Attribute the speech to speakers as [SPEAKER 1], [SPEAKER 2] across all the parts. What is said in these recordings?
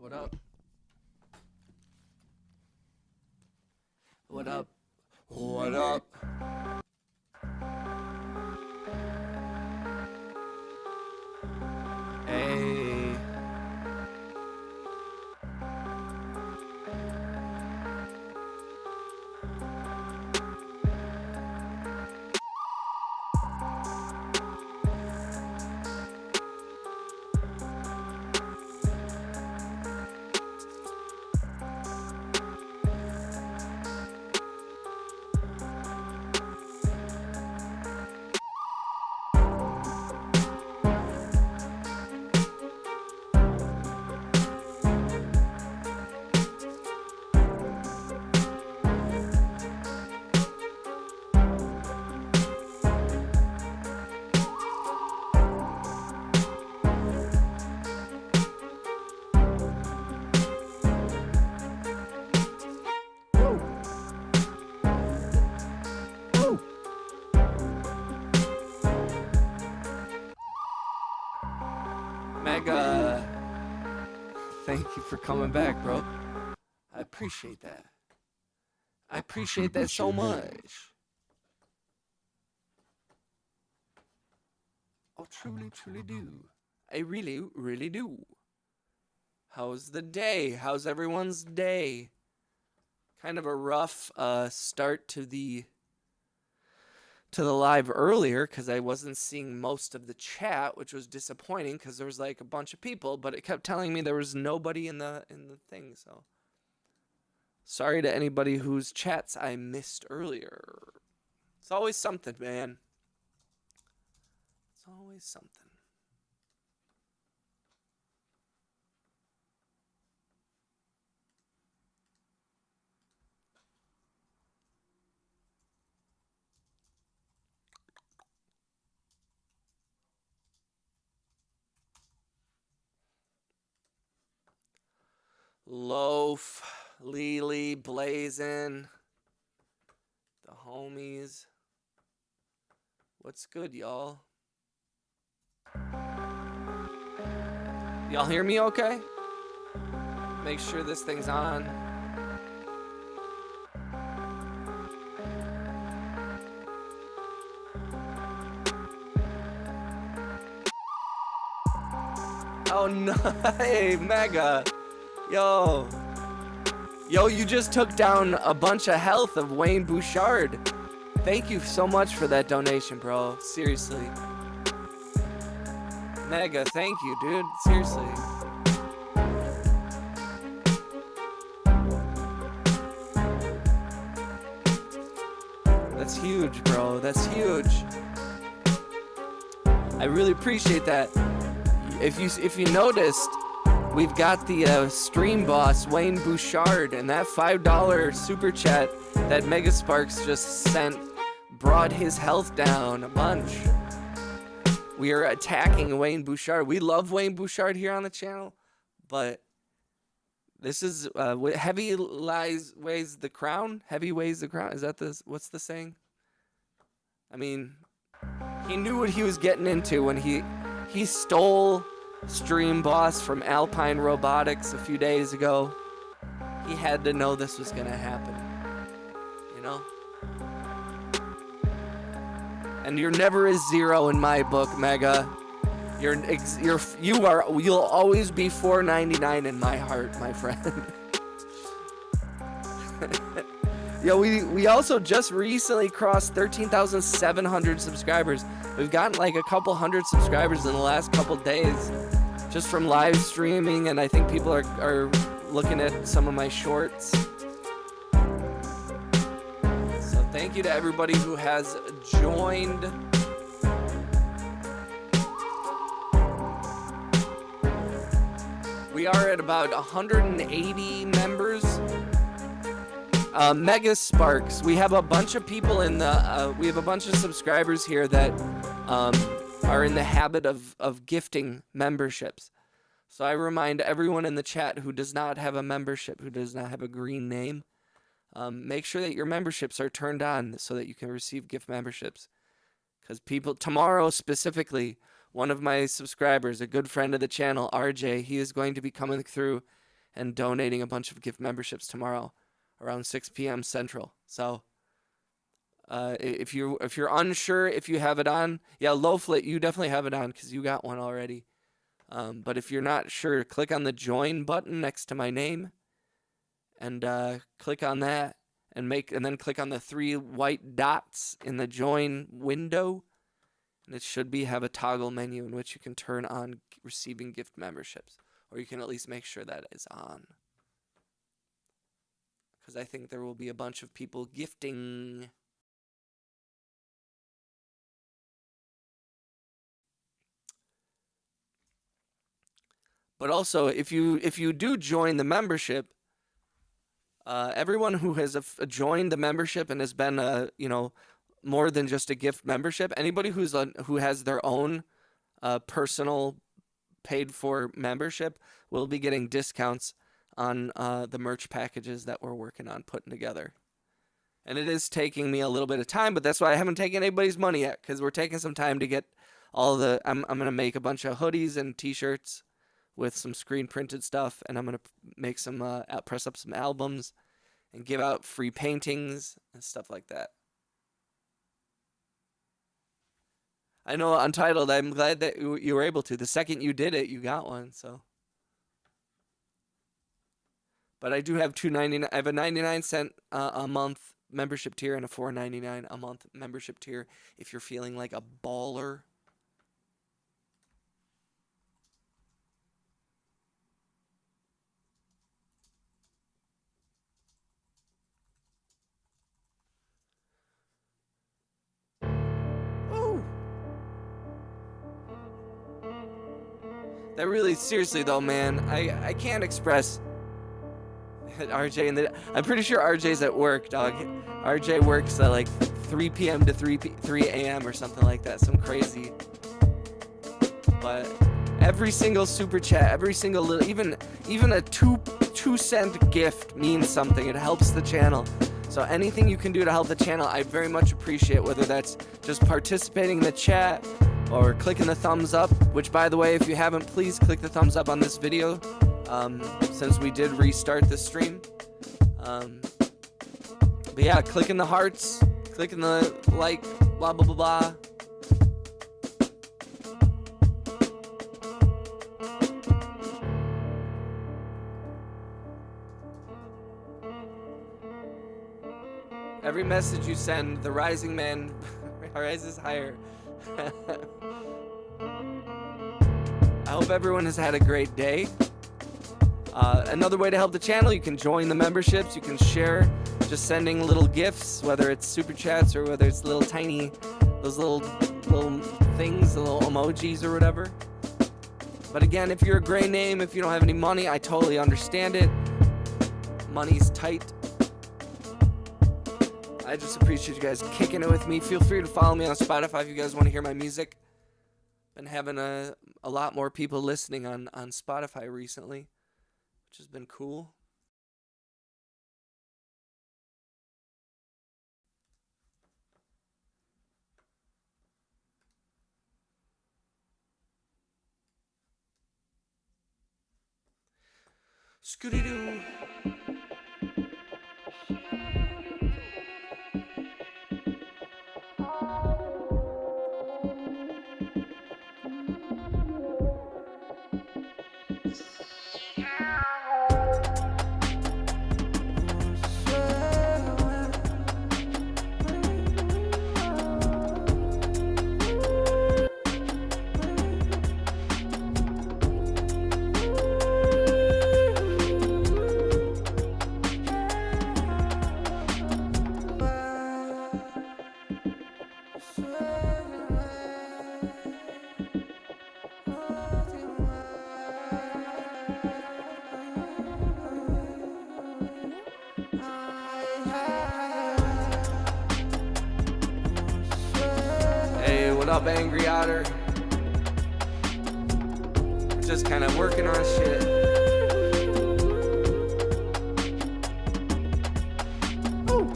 [SPEAKER 1] What up? What up? What up? Hey. Mega, thank you for coming back, bro. I appreciate that. I appreciate that so much. I truly, truly do. I really, really do. How's the day? How's everyone's day? Kind of a rough start to the live earlier because I wasn't seeing most of the chat, which was disappointing because there was like a bunch of people, but it kept telling me there was nobody in the thing. So sorry to anybody whose chats I missed earlier. It's always something, man. It's always something. Loaf, Lily, Blazin', the homies. What's good, y'all? Y'all hear me okay? Make sure this thing's on. Oh no, hey, Mega. Yo, you just took down a bunch of health of Wayne Bouchard. Thank you so much for that donation, bro. Seriously. Mega, thank you, dude. Seriously. That's huge, bro. That's huge. I really appreciate that. If you noticed, we've got the stream boss, Wayne Bouchard, and that $5 super chat that Mega Sparks just sent brought his health down a bunch. We are attacking Wayne Bouchard. We love Wayne Bouchard here on the channel, but this is heavy weighs the crown. Heavy weighs the crown. Is that what's the saying? I mean, he knew what he was getting into when he stole Stream Boss from Alpine Robotics a few days ago. He had to know this was gonna happen, you know? And you're never a zero in my book, Mega. You'll always be $4.99 in my heart, my friend. Yo, we also just recently crossed 13,700 subscribers. We've gotten like a couple hundred subscribers in the last couple days just from live streaming, and I think people are looking at some of my shorts. So thank you to everybody who has joined. We are at about 180 members. Mega Sparks. We have a bunch of people in the. We have a bunch of subscribers here that are in the habit of gifting memberships. So I remind everyone in the chat who does not have a membership, who does not have a green name, make sure that your memberships are turned on so that you can receive gift memberships. Because people tomorrow specifically, one of my subscribers, a good friend of the channel, RJ, he is going to be coming through and donating a bunch of gift memberships tomorrow around 6 p.m. Central. So if you're unsure if you have it on, yeah, Lowflit, you definitely have it on because you got one already. But if you're not sure, click on the join button next to my name and click on that and then click on the 3 white dots in the join window, and it should have a toggle menu in which you can turn on receiving gift memberships, or you can at least make sure that is on, because I think there will be a bunch of people gifting. But also, if you do join the membership, everyone who has joined the membership and has been more than just a gift membership, anybody who has their own personal paid for membership will be getting discounts on the merch packages that we're working on putting together. And it is taking me a little bit of time, but that's why I haven't taken anybody's money yet, because we're taking some time to get all the. I'm gonna make a bunch of hoodies and T-shirts with some screen printed stuff, and I'm gonna make some press up some albums and give out free paintings and stuff like that. I know, Untitled, I'm glad that you were able to. The second you did it, you got one, so. But I do have $2.99. I have a 99-cent a month membership tier and a $4.99 a month membership tier if you're feeling like a baller. That really, seriously though, man, I can't express RJ and I'm pretty sure RJ's at work, dog. RJ works at like 3 p.m. to 3 a.m. or something like that, some crazy. But every single super chat, every single little, even a 2-cent gift means something. It helps the channel. So anything you can do to help the channel, I very much appreciate, whether that's just participating in the chat or clicking the thumbs up, which, by the way, if you haven't, please click the thumbs up on this video, since we did restart the stream. But yeah, clicking the hearts, clicking the like, blah, blah, blah, blah. Every message you send, the rising man rises higher. I hope everyone has had a great day. Another way to help the channel, you can join the memberships. You can share, just sending little gifts, whether it's super chats or whether it's little tiny, those little things, the little emojis or whatever. But again, if you're a gray name, if you don't have any money, I totally understand it. Money's tight. I just appreciate you guys kicking it with me. Feel free to follow me on Spotify if you guys want to hear my music. Been having a lot more people listening on Spotify recently, which has been cool. Scooty-doo. What up, Angry Otter? Just kind of working on shit. Ooh.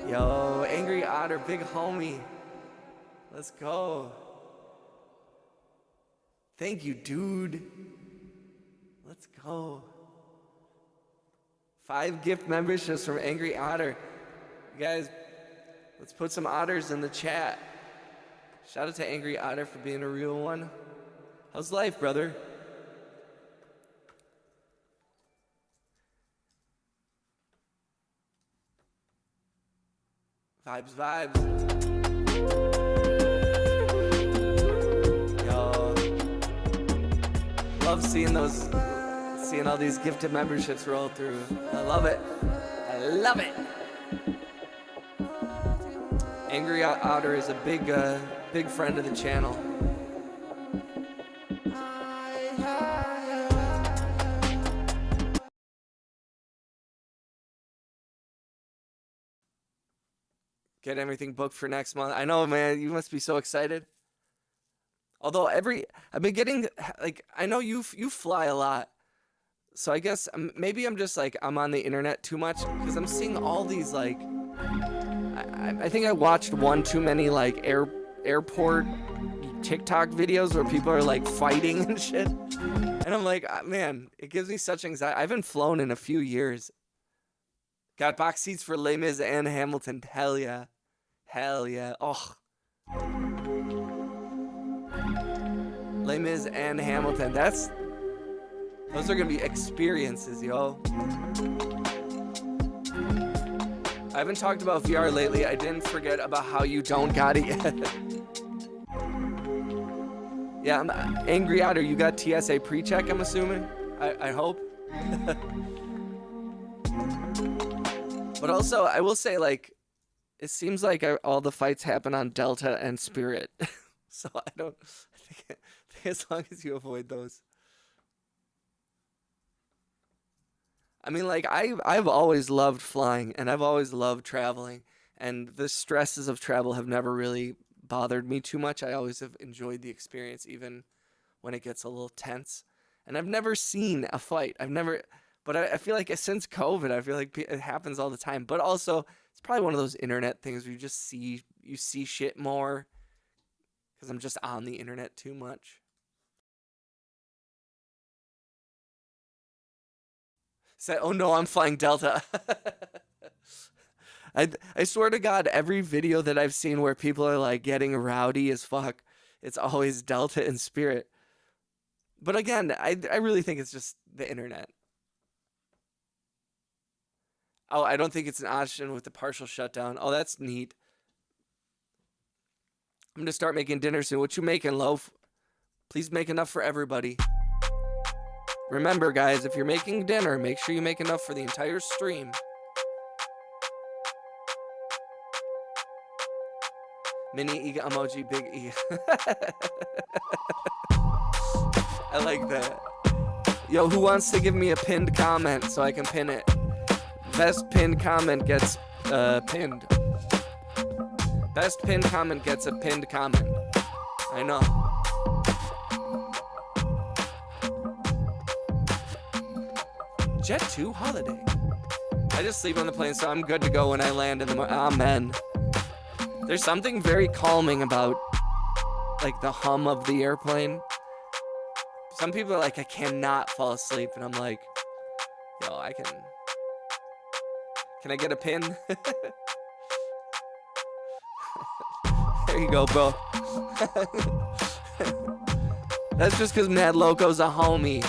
[SPEAKER 1] Yo, Angry Otter, big homie. Let's go. Thank you, dude. Let's go. 5 gift memberships from Angry Otter. You guys, let's put some otters in the chat. Shout out to Angry Otter for being a real one. How's life, brother? Vibes, vibes. Yo. Love seeing all these gifted memberships roll through. I love it. I love it. Angry Otter is a big friend of the channel. Get everything booked for next month. I know, man, you must be so excited. Although I've been getting, like, I know you fly a lot. So I guess maybe I'm just like, I'm on the internet too much because I'm seeing all these, like, I think I watched one too many, like, airport TikTok videos where people are, like, fighting and shit. And I'm like, man, it gives me such anxiety. I haven't flown in a few years. Got box seats for Les Mis and Hamilton. Hell yeah. Hell yeah. Oh. Les Mis and Hamilton. Those are gonna be experiences, yo. I haven't talked about VR lately. I didn't forget about how you don't got it yet. Yeah, I'm Angry Otter. You got TSA pre-check, I'm assuming. I hope. But also, I will say, like, it seems like all the fights happen on Delta and Spirit. So I think as long as you avoid those. I mean, like, I've always loved flying, and I've always loved traveling, and the stresses of travel have never really bothered me too much. I always have enjoyed the experience, even when it gets a little tense. And I've never seen a fight. But I feel like since COVID, I feel like it happens all the time. But also, it's probably one of those internet things where you see shit more because I'm just on the internet too much. Say, oh no, I'm flying Delta. I swear to God, every video that I've seen where people are like getting rowdy as fuck, it's always Delta and Spirit. But again, I really think it's just the internet. Oh, I don't think it's an option with the partial shutdown. Oh, that's neat. I'm gonna start making dinner soon. What you making, Loaf? Please make enough for everybody. Remember, guys, if you're making dinner, make sure you make enough for the entire stream. Mini Ega emoji, big E. I like that. Yo, who wants to give me a pinned comment so I can pin it? Best pinned comment gets pinned. Best pinned comment gets a pinned comment. I know. Jet 2 holiday. I just sleep on the plane, so I'm good to go when I land in the morning. Amen. There's something very calming about, like, the hum of the airplane. Some people are like, I cannot fall asleep, and I'm like, yo, I can. Can I get a pin? There you go, bro. That's just because Mad Loco's a homie.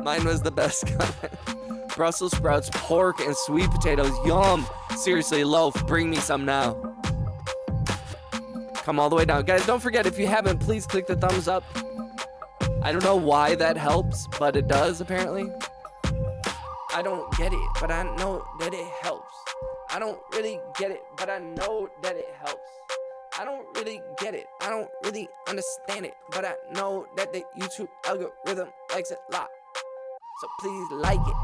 [SPEAKER 1] Mine was the best comment. Brussels sprouts, pork, and sweet potatoes. Yum. Seriously, Loaf, bring me some now. Come all the way down. Guys, don't forget, if you haven't, please click the thumbs up. I don't know why that helps, but it does, apparently. I don't get it, but I know that it helps. I don't really get it, but I know that it helps. I don't really get it. I don't really understand it, but I know that the YouTube algorithm likes it a lot. So please like it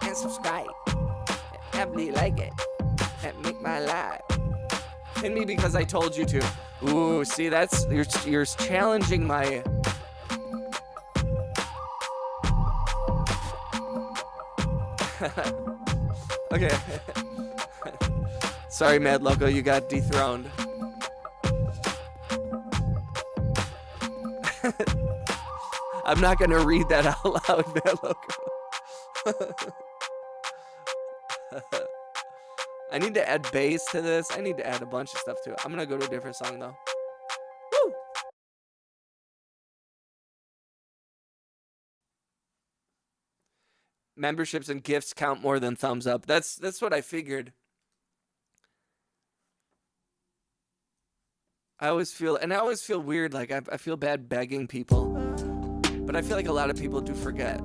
[SPEAKER 1] and subscribe and happily like it and make my life. Pin me because I told you to. Ooh, see, that's you're challenging my. Okay. Sorry, Mad Loco, you got dethroned. I'm not gonna read that out loud, Mad Loco. I need to add bass to this. I need to add a bunch of stuff to it. I'm gonna go to a different song though. Woo! Memberships and gifts count more than thumbs up. That's what I figured. I always feel weird, like I feel bad begging people, but I feel like a lot of people do forget.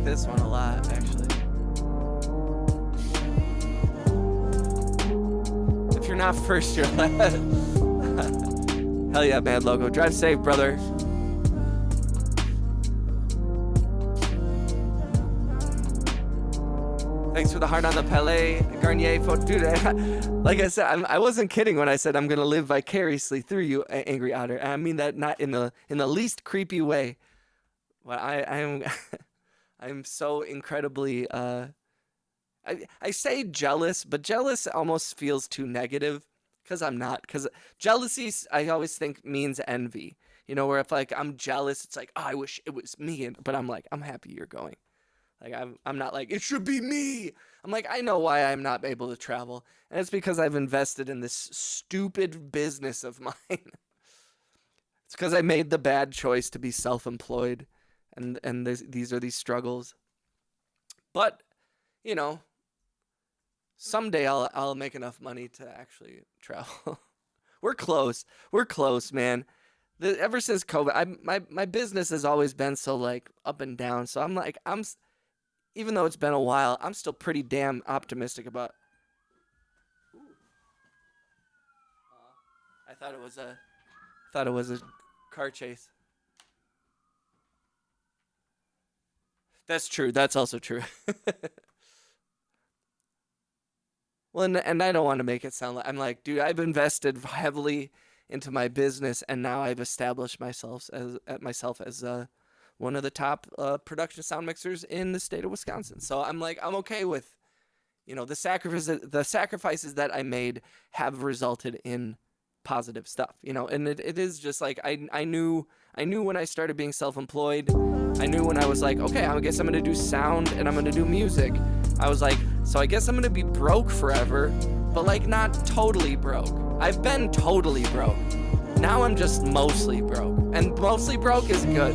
[SPEAKER 1] This one a lot, actually. If you're not first, you're last. Hell yeah, Mad Logo. Drive safe, brother. Thanks for the heart on the Pele Garnier photo. Dude, like I said, I wasn't kidding when I said I'm gonna live vicariously through you, Angry Otter. I mean that not in the least creepy way. Well, I'm so incredibly, I say jealous, but jealous almost feels too negative, because I'm not. Because jealousy, I always think, means envy. You know, where if like I'm jealous, it's like, oh, I wish it was me. But I'm like, I'm happy you're going. Like, I'm not like, it should be me. I'm like, I know why I'm not able to travel. And it's because I've invested in this stupid business of mine. It's because I made the bad choice to be self-employed. And these are these struggles, but you know, someday I'll make enough money to actually travel. We're close, man. Ever since COVID, my business has always been so like up and down. So I'm like, even though it's been a while, I'm still pretty damn optimistic about. I thought it was a car chase. That's true. That's also true. Well, and I don't want to make it sound like I'm like, dude, I've invested heavily into my business, and now I've established myself as one of the top production sound mixers in the state of Wisconsin. So I'm like, I'm okay with, you know, the sacrifices that I made have resulted in positive stuff, you know, and it is just like I knew when I started being self-employed. I knew when I was like, okay, I guess I'm gonna do sound and I'm gonna do music. I was like, so I guess I'm gonna be broke forever, but like not totally broke. I've been totally broke. Now I'm just mostly broke, and mostly broke is good,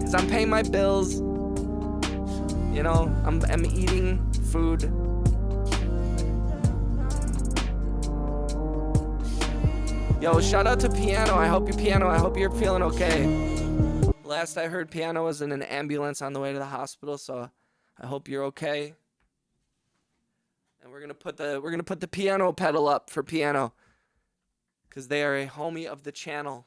[SPEAKER 1] cause I'm paying my bills. You know, I'm eating food. Yo, shout out to Piano. I hope you're feeling okay. Last I heard, Piano was in an ambulance on the way to the hospital, so I hope you're okay. And we're gonna put the piano pedal up for Piano, because they are a homie of the channel.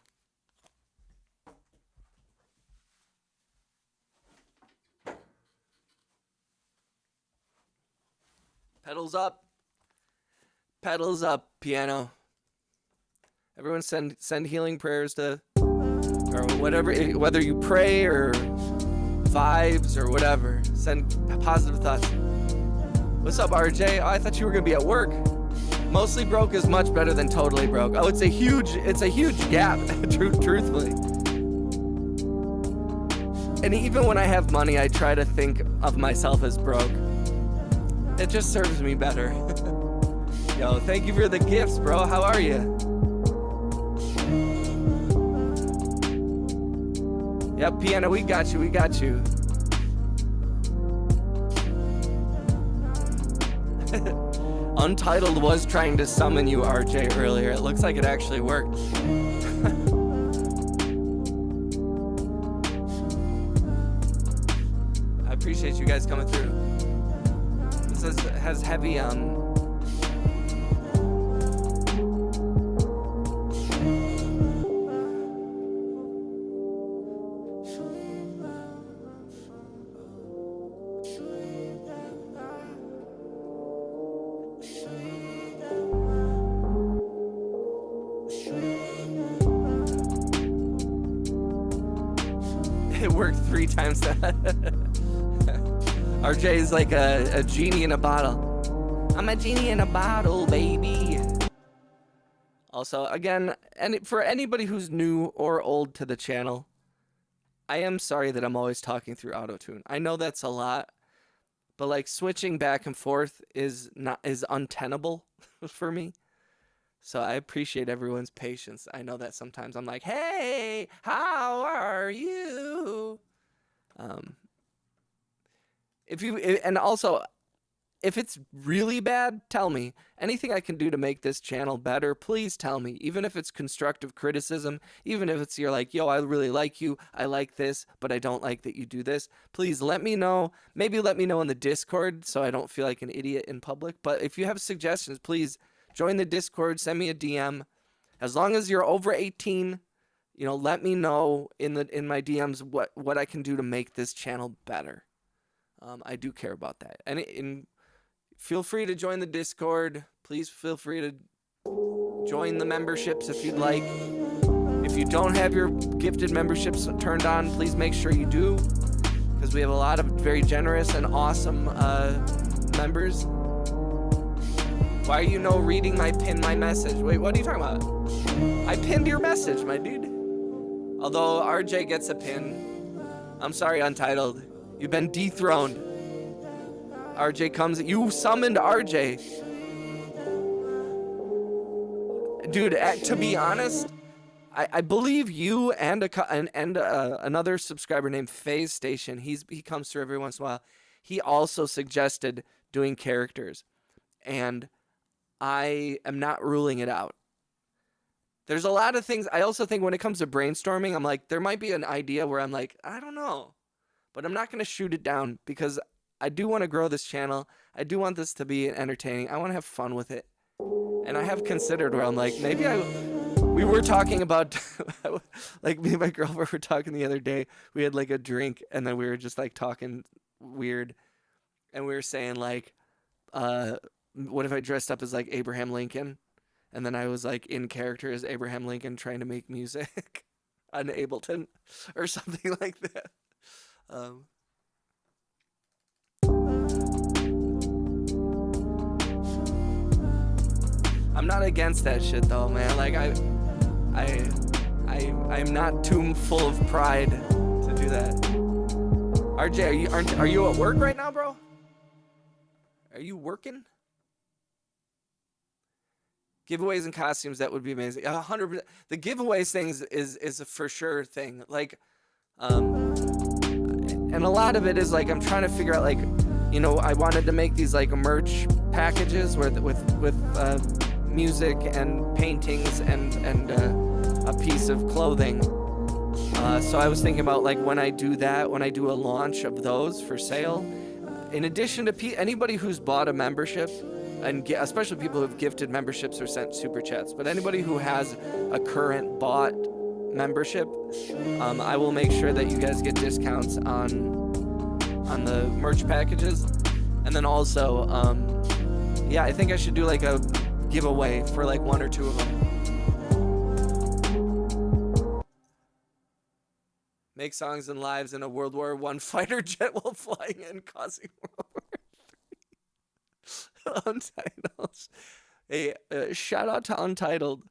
[SPEAKER 1] Pedals up, Piano. Everyone send healing prayers to, or whatever, whether you pray or vibes or whatever. Send positive thoughts. What's up, RJ? Oh, I thought you were gonna be at work. Mostly broke is much better than totally broke. Oh, it's a huge gap, truthfully. And even when I have money, I try to think of myself as broke. It just serves me better. Yo, thank you for the gifts, bro. How are you? Yep, Piano, we got you. Untitled was trying to summon you, RJ, earlier. It looks like it actually worked. I appreciate you guys coming through. This has heavy, it worked 3 times that. RJ is like a genie in a bottle. I'm a genie in a bottle, baby. Also, again, and for anybody who's new or old to the channel, I am sorry that I'm always talking through auto-tune. I know that's a lot, but like switching back and forth is untenable for me. So I appreciate everyone's patience. I know that sometimes I'm like, hey, how are you? And also, if it's really bad, tell me. Anything I can do to make this channel better, please tell me. Even if it's constructive criticism, even if it's you're like, yo, I really like you, I like this, but I don't like that you do this. Please let me know. Maybe let me know in the Discord so I don't feel like an idiot in public. But if you have suggestions, please join the Discord, send me a DM. As long as you're over 18, you know, let me know in my DMs what I can do to make this channel better. I do care about that. And feel free to join the Discord. Please feel free to join the memberships if you'd like. If you don't have your gifted memberships turned on, please make sure you do, because we have a lot of very generous and awesome members. Why are you reading my message? Wait, what are you talking about? I pinned your message, my dude. Although RJ gets a pin. I'm sorry, Untitled. You've been dethroned. RJ comes. You summoned RJ. Dude, to be honest, I believe you and another subscriber named Phase Station, he comes through every once in a while. He also suggested doing characters. And I am not ruling it out. There's a lot of things. I also think when it comes to brainstorming, I'm like, there might be an idea where I'm like, I don't know. But I'm not going to shoot it down because I do want to grow this channel. I do want this to be entertaining. I want to have fun with it. And I have considered where I'm like, maybe we were talking about, like me and my girlfriend were talking the other day. We had like a drink and then we were just like talking weird. And we were saying like, what if I dressed up as like Abraham Lincoln? And then I was like in character as Abraham Lincoln trying to make music on Ableton or something like that. I'm not against that shit though, man. Like I'm not too full of pride to do that. RJ, are you at work right now, bro? Are you working? Giveaways and costumes, that would be amazing. 100%. The giveaways things is a for sure thing. Like, and a lot of it is like I'm trying to figure out, like, you know, I wanted to make these like merch packages with music and paintings and a piece of clothing. So I was thinking about like when I do a launch of those for sale. In addition to anybody who's bought a membership, and especially people who have gifted memberships or sent super chats, but anybody who has a current bought membership, I will make sure that you guys get discounts on the merch packages. And then also, yeah, I think I should do like a giveaway for like 1 or 2 of them. Make songs and lives in a World War I fighter jet while flying and causing World War III. Untitled. Hey, shout out to Untitled,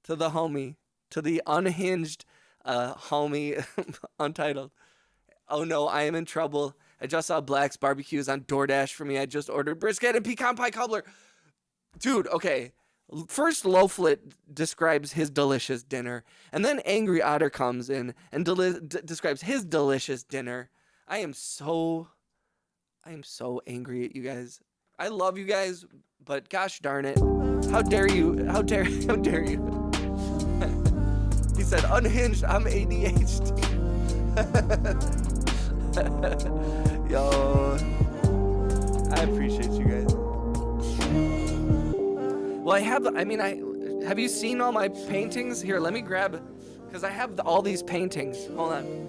[SPEAKER 1] to the homie, to the unhinged homie Untitled. Oh no, I am in trouble. I just saw Black's Barbecues on DoorDash for me. I just ordered brisket and pecan pie cobbler. Dude, okay. First, Loaflet describes his delicious dinner, and then Angry Otter comes in and describes his delicious dinner. I am so angry at you guys. I love you guys, but gosh darn it. How dare you? How dare you? He said, unhinged, I'm ADHD. Yo, I appreciate you guys. Well, have you seen all my paintings? Here, let me grab, because I have all these paintings. Hold on.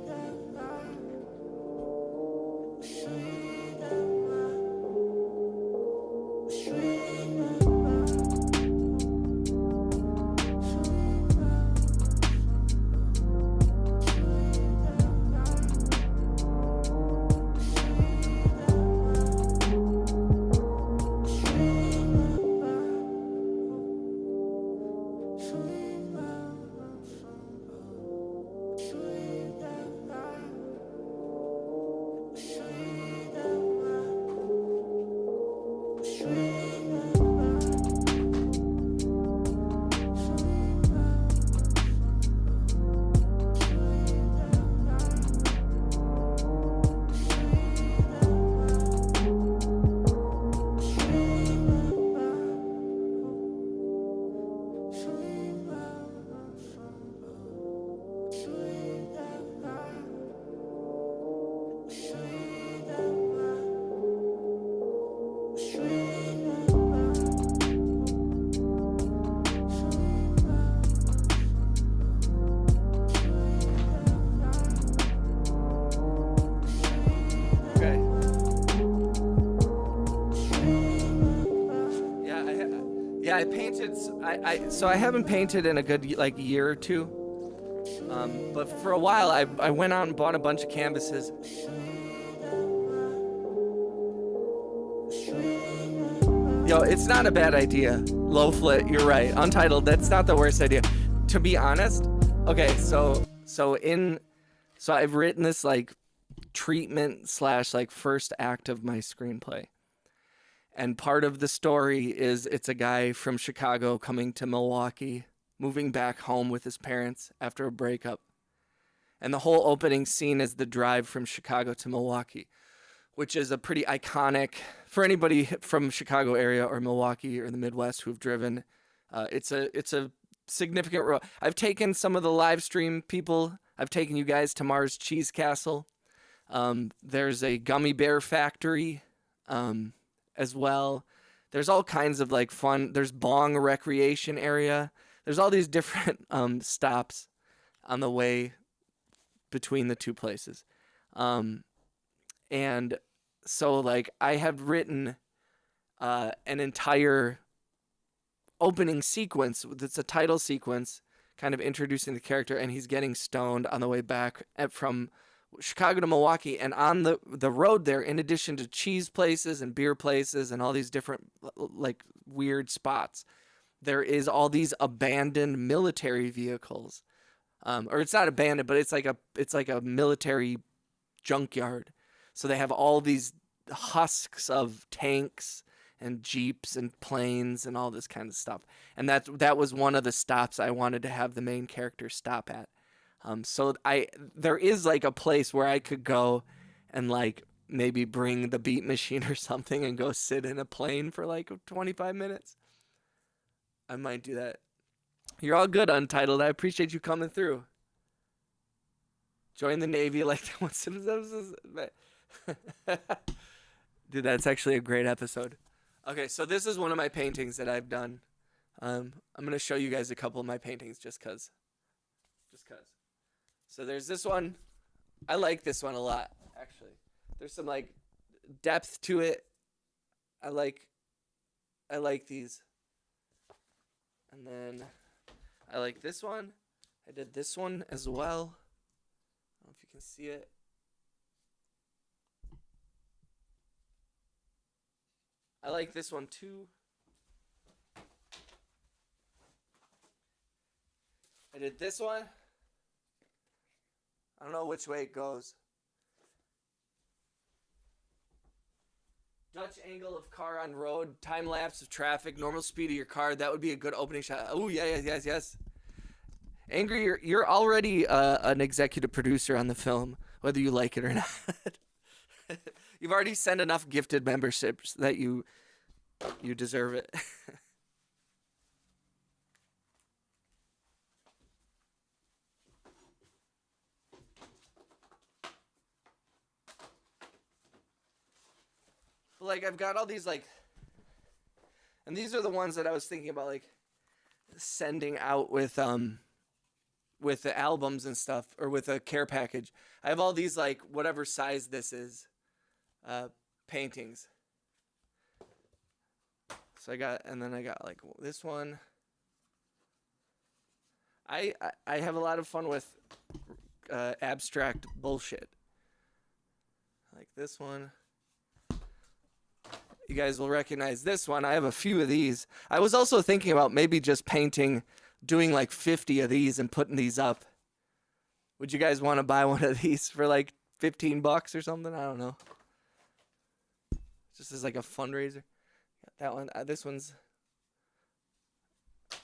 [SPEAKER 1] I painted. So I haven't painted in a good year or two. But for a while, I went out and bought a bunch of canvases. Yo, it's not a bad idea. Low flit, you're right. Untitled, that's not the worst idea. To be honest, okay. So I've written this treatment / first act of my screenplay. And part of the story is it's a guy from Chicago coming to Milwaukee, moving back home with his parents after a breakup. And the whole opening scene is the drive from Chicago to Milwaukee, which is a pretty iconic, for anybody from Chicago area or Milwaukee or the Midwest who've driven. It's a significant road. I've taken some of the live stream people. I've taken you guys to Mars Cheese Castle. There's a gummy bear factory. As well. There's all kinds of fun. There's Bong Recreation Area. There's all these different stops on the way between the two places. And so I have written an entire opening sequence that's a title sequence kind of introducing the character, and he's getting stoned on the way back from Chicago to Milwaukee, and on the road there, in addition to cheese places and beer places and all these different weird spots, there is all these abandoned military vehicles, or it's not abandoned, but it's like a military junkyard. So they have all these husks of tanks and jeeps and planes and all this kind of stuff, and that was one of the stops I wanted to have the main character stop at. So there is a place where I could go and maybe bring the beat machine or something and go sit in a plane for 25 minutes. I might do that. You're all good, Untitled. I appreciate you coming through. Join the Navy Dude, that's actually a great episode. Okay, so this is one of my paintings that I've done. I'm going to show you guys a couple of my paintings just cuz. So there's this one. I like this one a lot, actually. There's some depth to it. I like these. And then I like this one. I did this one as well. I don't know if you can see it. I like this one too. I did this one. I don't know which way it goes. Dutch angle of car on road, time lapse of traffic, normal speed of your car. That would be a good opening shot. Oh, yes. Angry, you're already an executive producer on the film, whether you like it or not. You've already sent enough gifted memberships that you You deserve it. Like, I've got all these, like, and these are the ones that I was thinking about, like, sending out with the albums and stuff, or with a care package. I have all these, like, whatever size this is, paintings. So I got like this one. I have a lot of fun with abstract bullshit. Like this one. You guys will recognize this one. I have a few of these. I was also thinking about maybe just painting, doing like 50 of these and putting these up. Would you guys want to buy one of these for like $15 or something? I don't know. Just as like a fundraiser. Got that one. This one's.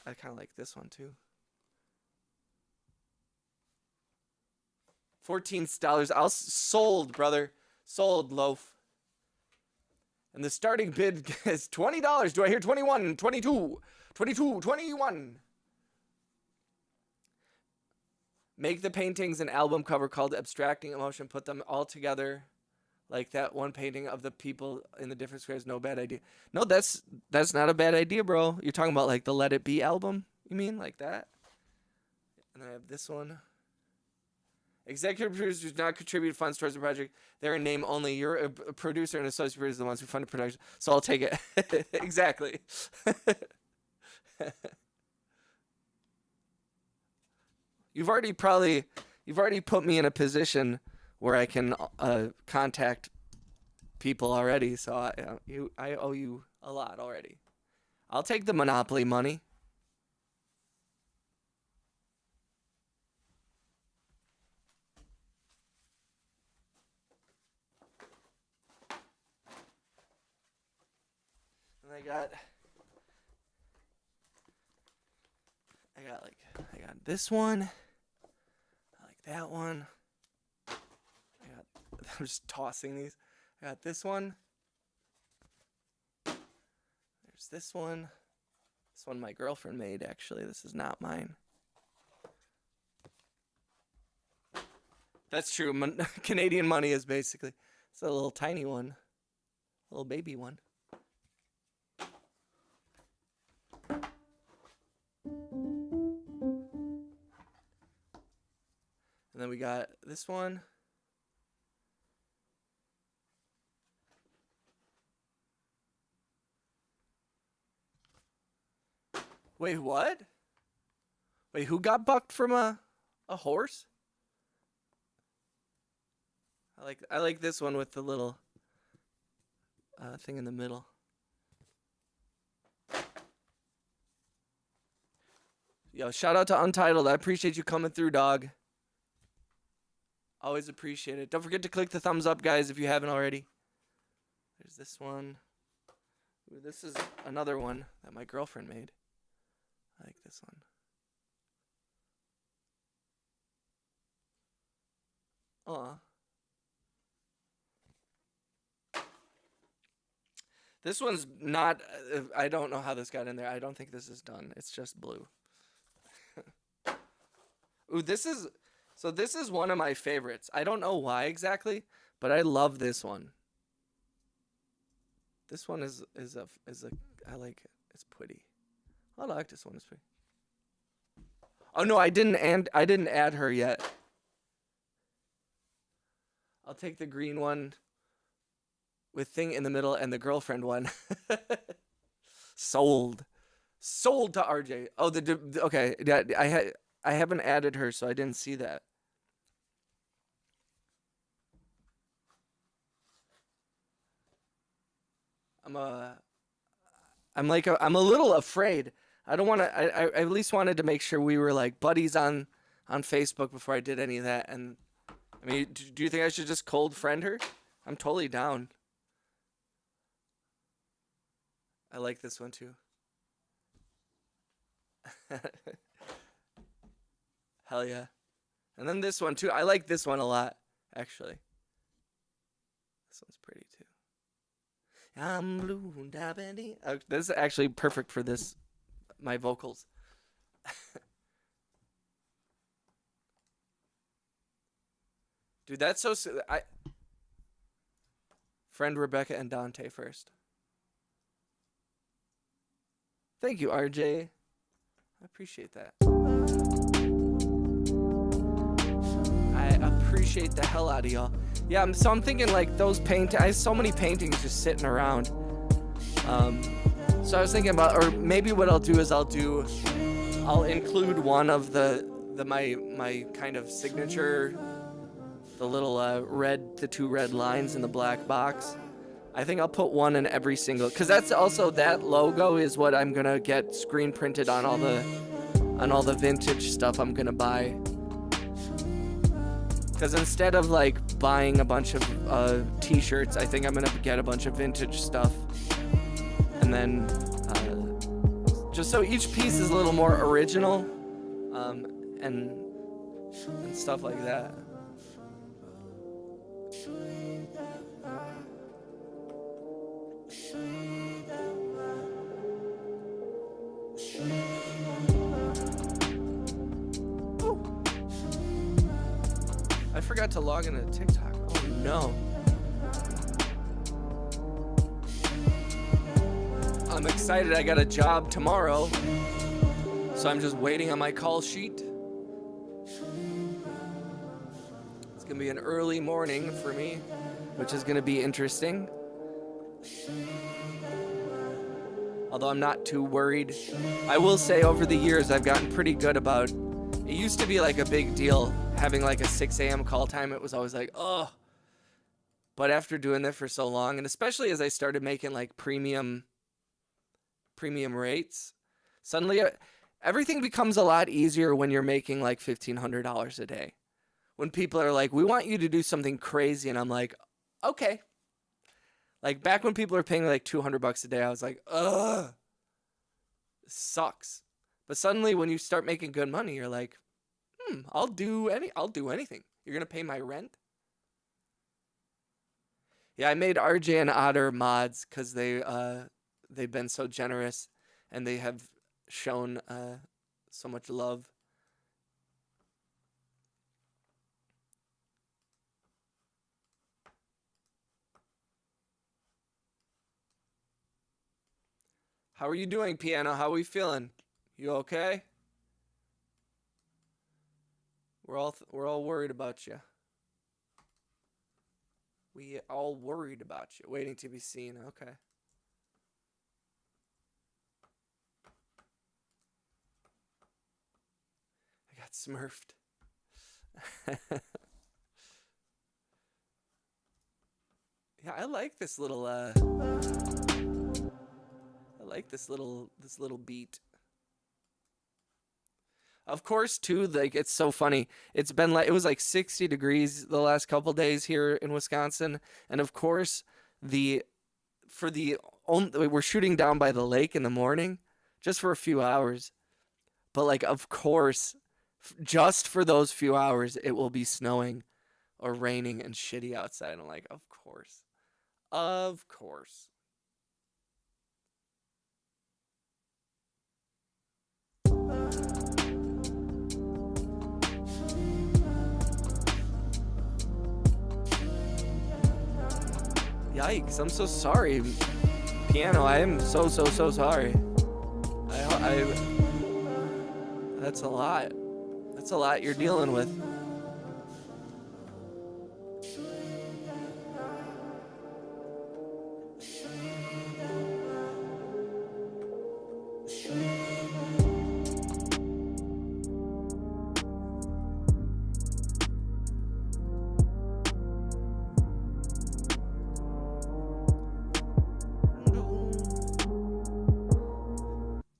[SPEAKER 1] I kind of like this one too. $14. Sold, brother. Sold, loaf. And the starting bid is $20. Do I hear 21? 22. 22. 21. Make the paintings an album cover called Abstracting Emotion. Put them all together. Like that one painting of the people in the different squares. No bad idea. No, that's not a bad idea, bro. You're talking about like the Let It Be album? You mean like that? And then I have this one. Executive producers do not contribute funds towards the project. They're in name only. You're a producer and associate producer, the ones who fund the production. So I'll take it. Exactly. You've already put me in a position where I can contact people already. So I owe you a lot already. I'll take the Monopoly money. And I got this one. I like that one. I'm just tossing these. I got this one. There's this one. This one my girlfriend made, actually. This is not mine. That's true. Canadian money is basically. It's a little tiny one. A little baby one. And then we got this one. Wait, what? Wait, who got bucked from a horse? I like this one with the little thing in the middle. Yo, shout out to Untitled. I appreciate you coming through, dog. Always appreciate it. Don't forget to click the thumbs up, guys, if you haven't already. There's this one. Ooh, this is another one that my girlfriend made. I like this one. Aw. This one's not... I don't know how this got in there. I don't think this is done. It's just blue. Ooh, this is... So this is one of my favorites. I don't know why exactly, but I love this one. This one is a I like it. It's pretty. I like this one. It's pretty. Oh no, I didn't add her yet. I'll take the green one with thing in the middle and the girlfriend one. Sold to RJ. Oh, okay. I haven't added her, so I didn't see that. I'm a little afraid. I don't want to. I at least wanted to make sure we were like buddies on Facebook before I did any of that. And I mean, do you think I should just cold friend her? I'm totally down. I like this one too. Hell yeah. And then this one too. I like this one a lot, actually. This one's pretty too. I'm blue. This is actually perfect for this. My vocals. Dude, that's so. I friend Rebecca and Dante first. Thank you, RJ. I appreciate that. I appreciate the hell out of y'all. Yeah, so I'm thinking like those I have so many paintings just sitting around. So I was thinking about, or maybe what I'll do is I'll include one of my kind of signature, the two red lines in the black box. I think I'll put one in every single, because that's also, that logo is what I'm gonna get screen printed on all the vintage stuff I'm gonna buy. Because instead of like buying a bunch of t-shirts, I think I'm gonna get a bunch of vintage stuff, and then just so each piece is a little more original, and stuff like that. I forgot to log into TikTok. Oh no. I'm excited. I got a job tomorrow, so I'm just waiting on my call sheet. It's gonna be an early morning for me, which is gonna be interesting. Although I'm not too worried. I will say over the years I've gotten pretty good about, it used to be like a big deal having like a 6 a.m. call time. It was always like, oh. But after doing that for so long, and especially as I started making like premium rates, suddenly everything becomes a lot easier when you're making like $1,500 a day. When people are like, we want you to do something crazy, and I'm like, okay. Like back when people are paying like $200 a day, I was like, ugh, this sucks. But suddenly when you start making good money, you're like, I'll do anything. You're gonna pay my rent? Yeah, I made RJ and Otter mods because they've been so generous and they have shown so much love. How are you doing, Piano? How are we feeling? You okay? We're all worried about you. We all worried about you. Waiting to be seen. Okay. I got smurfed. Yeah, I like this little this little beat. Of course, too, like it's so funny. It's been like, it was like 60 degrees the last couple days here in Wisconsin, and of course, we're shooting down by the lake in the morning, just for a few hours. But like, of course, just for those few hours, it will be snowing or raining and shitty outside. I'm like, of course, of course. Yikes, I'm so sorry. Piano, I am so sorry. That's a lot. That's a lot you're dealing with.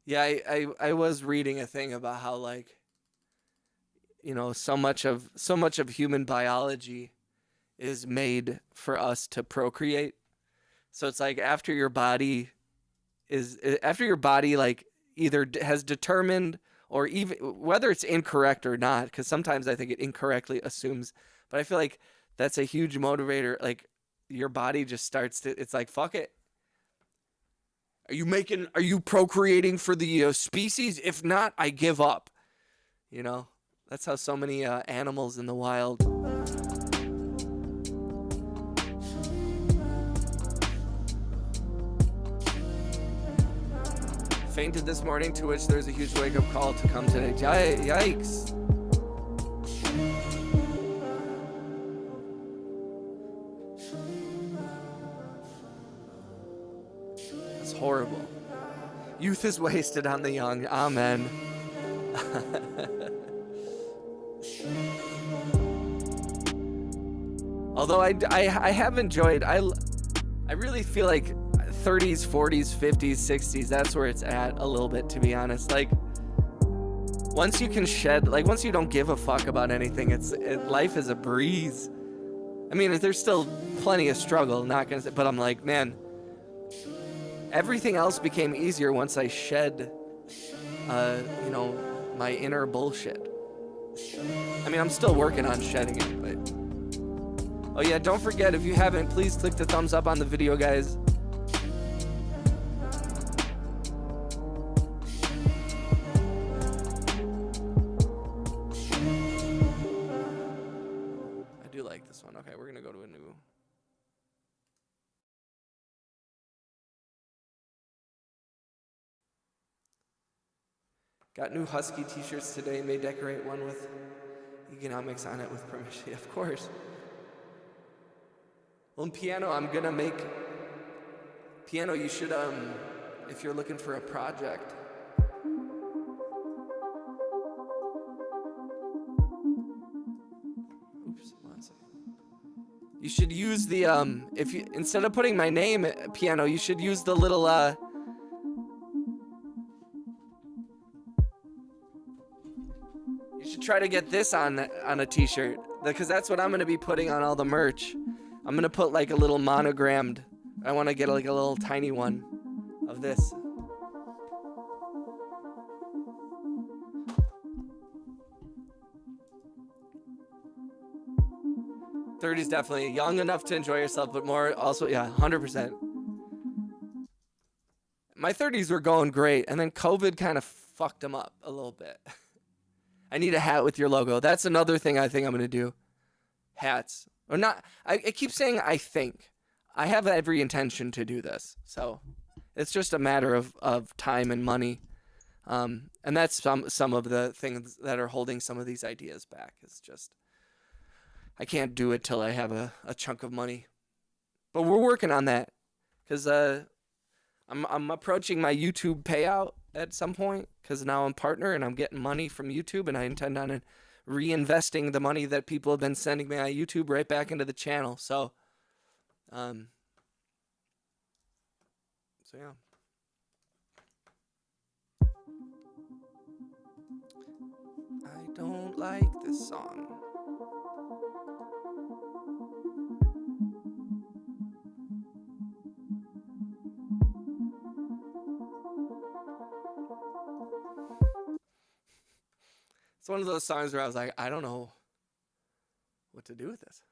[SPEAKER 1] Yeah, I was reading a thing about how, like, you know, so much of human biology is made for us to procreate. So it's like after your body like either has determined, or even whether it's incorrect or not, because sometimes I think it incorrectly assumes, but I feel like that's a huge motivator. Like your body just starts to, it's like, fuck it. Are you procreating for the species? If not, I give up. You know, that's how so many animals in the wild. Fainted this morning, to which there's a huge wake-up call to come today. Yikes. That's horrible. Youth is wasted on the young. Amen. Although I have enjoyed, I really feel like 30s, 40s, 50s, 60s, that's where it's at a little bit, to be honest. Like, once you can shed, like, once you don't give a fuck about anything, life is a breeze. I mean, there's still plenty of struggle, not gonna say, but I'm like, man, everything else became easier once I shed, you know, my inner bullshit. I mean, I'm still working on shedding it, but... Oh yeah, don't forget, if you haven't, please click the thumbs up on the video, guys. I do like this one. Okay, we're gonna go to a new... Got new Husky t-shirts today. May decorate one with economics on it with permission. Of course. Well, in piano, I'm gonna make... Piano, you should, if you're looking for a project... Oops, one second. You should use the, if you, instead of putting my name, Piano, you should use the little, you should try to get this on a t-shirt, because that's what I'm gonna be putting on all the merch. I'm gonna put like a little monogrammed, I wanna get like a little tiny one of this. '30s definitely young enough to enjoy yourself, but more also, yeah, 100%. My 30s were going great, and then COVID kind of fucked them up a little bit. I need a hat with your logo. That's another thing I think I'm gonna do. Hats. Or not, I keep saying I think. I have every intention to do this. So it's just a matter of time and money. And that's some of the things that are holding some of these ideas back. It's just, I can't do it till I have a chunk of money. But we're working on that. Because I'm approaching my YouTube payout at some point. Because now I'm partner and I'm getting money from YouTube. And I intend on reinvesting the money that people have been sending me on YouTube right back into the channel. So yeah. I don't like this song. It's one of those songs where I was like, I don't know what to do with this.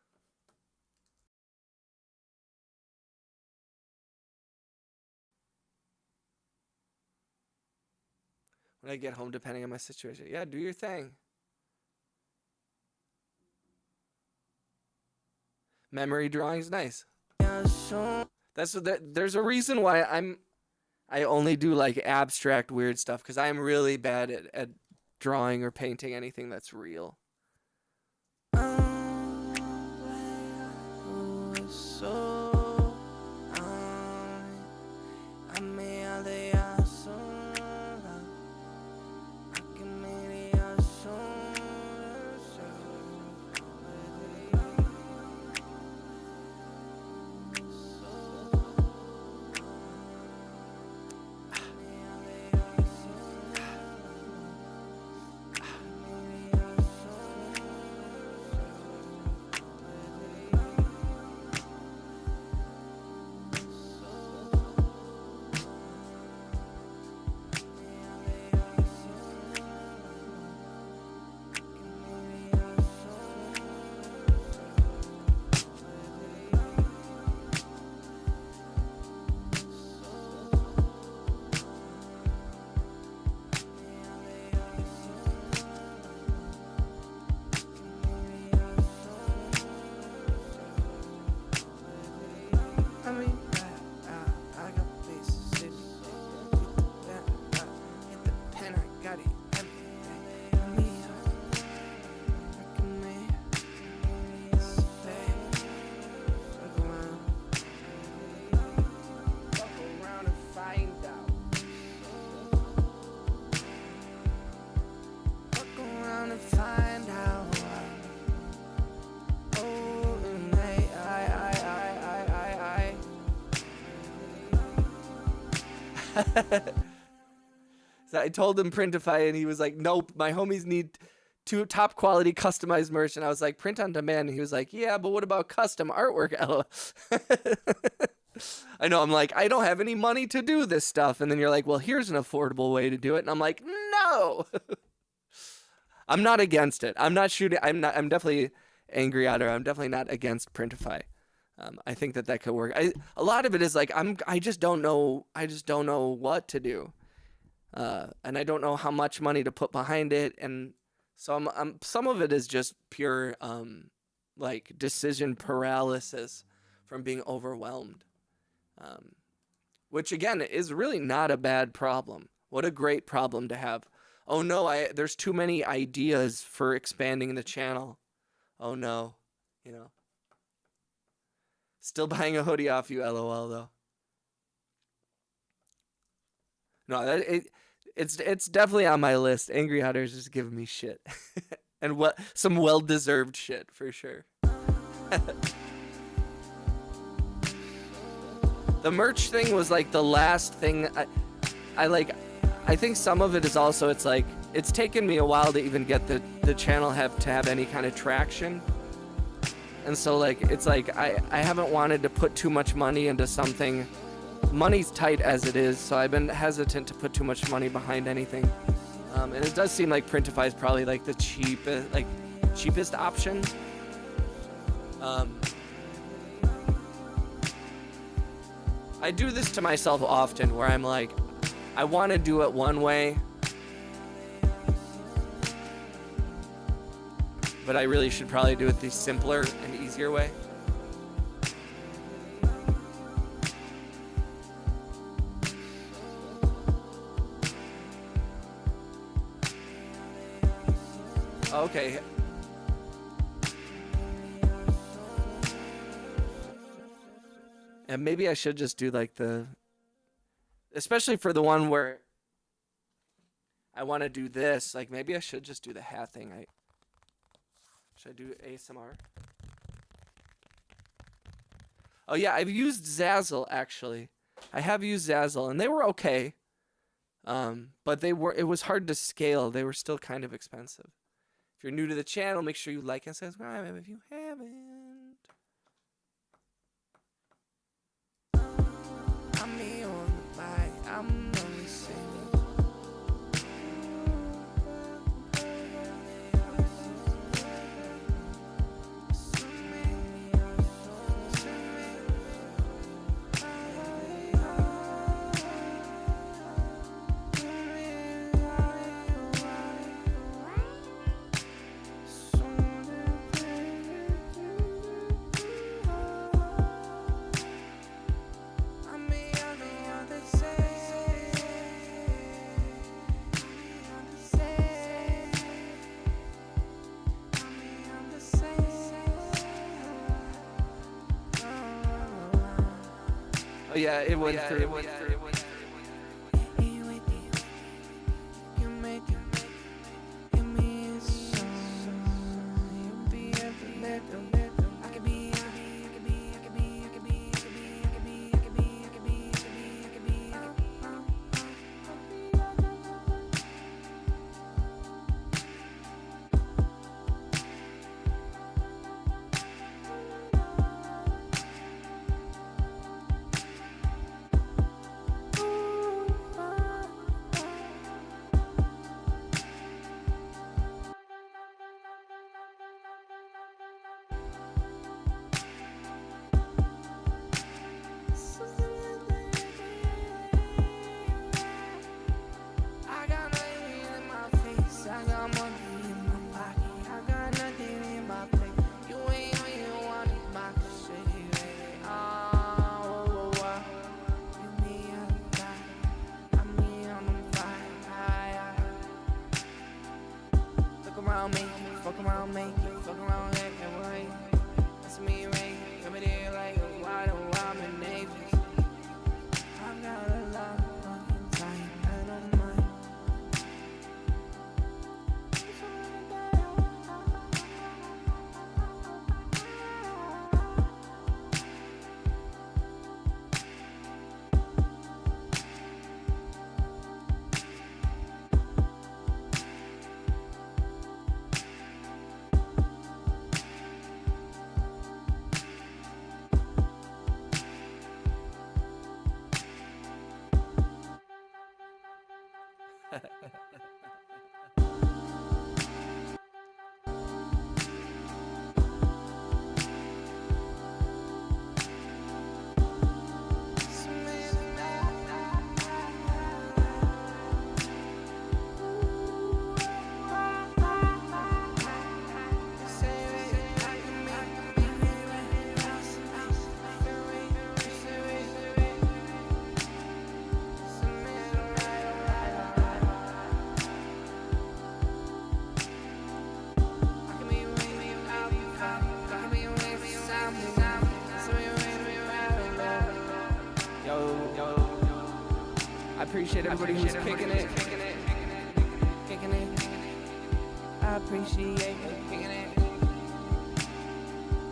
[SPEAKER 1] When I get home, depending on my situation. Yeah, do your thing. Memory drawing is nice. That's what there's a reason why I only do like abstract weird stuff, because I'm really bad at drawing or painting anything that's real. So I told him Printify, and he was like, "Nope, my homies need two top quality customized merch." And I was like, "Print on demand." And he was like, "Yeah, but what about custom artwork?" I know. I'm like, I don't have any money to do this stuff. And then you're like, well, here's an affordable way to do it. And I'm like, no. I'm not against it. I'm not shooting. I'm definitely angry at her. I'm definitely not against Printify. I think that could work. A lot of it is like I just don't know. I just don't know what to do, and I don't know how much money to put behind it. And so I'm some of it is just pure like decision paralysis from being overwhelmed, which again is really not a bad problem. What a great problem to have. Oh no, there's too many ideas for expanding the channel. Oh no, you know. Still buying a hoodie off you, LOL though. No, it's definitely on my list. Angry Hunters is giving me shit, and what some well-deserved shit for sure. The merch thing was like the last thing I like. I think some of it is also it's like it's taken me a while to even get the channel to have any kind of traction. And so like it's like I haven't wanted to put too much money into something. Money's tight as it is, so I've been hesitant to put too much money behind anything. And it does seem like Printify is probably like the cheapest option. I do this to myself often where I'm like, I want to do it one way, but I really should probably do it the simpler and easier way. Okay. And maybe I should just do like especially for the one where I want to do this, like maybe I should just do the hat thing. Should I do ASMR? Oh yeah, I've used Zazzle actually. I have used Zazzle and they were okay. But it was hard to scale. They were still kind of expensive. If you're new to the channel, make sure you like and subscribe if you haven't. I'm me on the bike. I'm only singing. Oh yeah, it went through. Fuck around, make it, fuck around, acting right. That's me, right? Come in there like a wide around in Naples. I've got a lot of fucking time, I don't mind. I appreciate everybody who's kicking it. Kicking it. I appreciate you kicking it.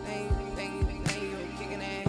[SPEAKER 1] Thank you for kicking it.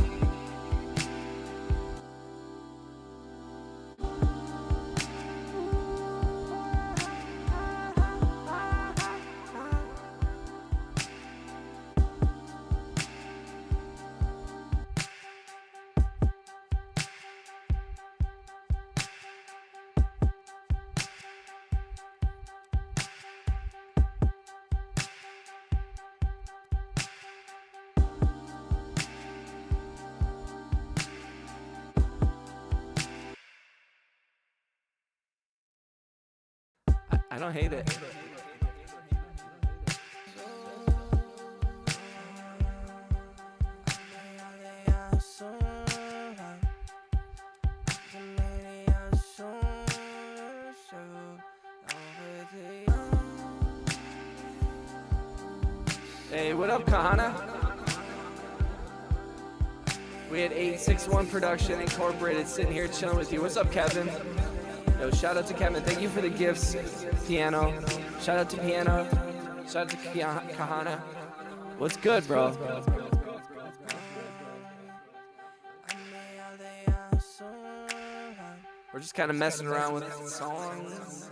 [SPEAKER 1] I don't hate it. Hey, what up, Kahana? We had 861 Production Incorporated sitting here chilling with you. What's up, Kevin? Yo, shout out to Kevin. Thank you for the gifts, Piano. Shout out to Piano. Shout out to Kahana. What's good, bro? We're just kind of messing around with songs.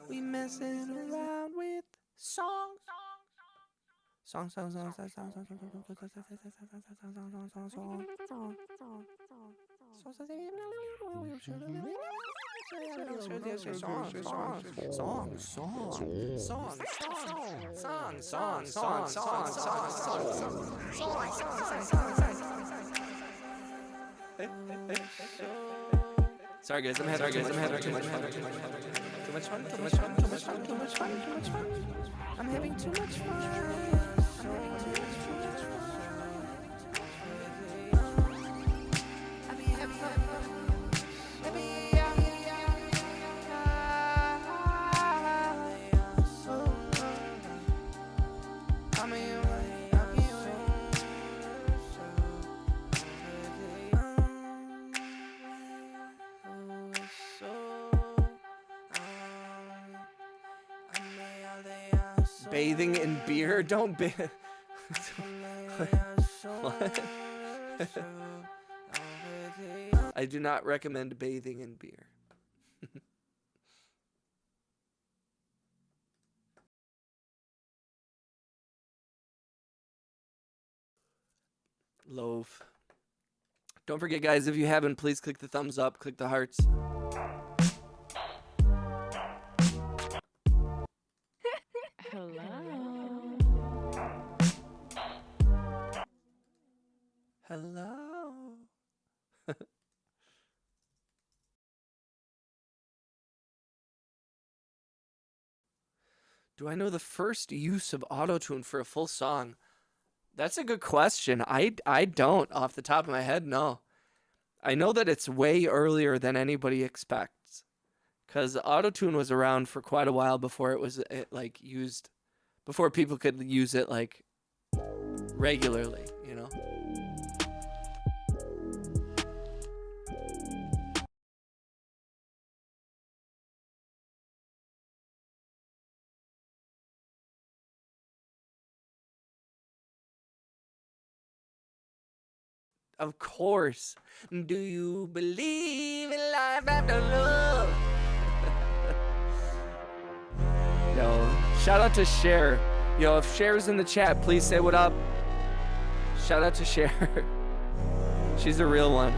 [SPEAKER 1] We messing around with songs. Songs. Sorry guys, I'm having too much fun. I'm having too much fun. Bathing in beer? Don't be. What? I do not recommend bathing in beer. Loaf. Don't forget, guys, if you haven't, please click the thumbs up, click the hearts.
[SPEAKER 2] Hello.
[SPEAKER 1] Hello. Do I know the first use of autotune for a full song? That's a good question. I don't off the top of my head, no. I know that it's way earlier than anybody expects. Because autotune was around for quite a while before it was like used, before people could use it like regularly, you know? Of course. Do you believe in life after love? Yo, shout out to Cher. Yo, if Cher's in the chat, please say what up. Shout out to Cher. She's a real one.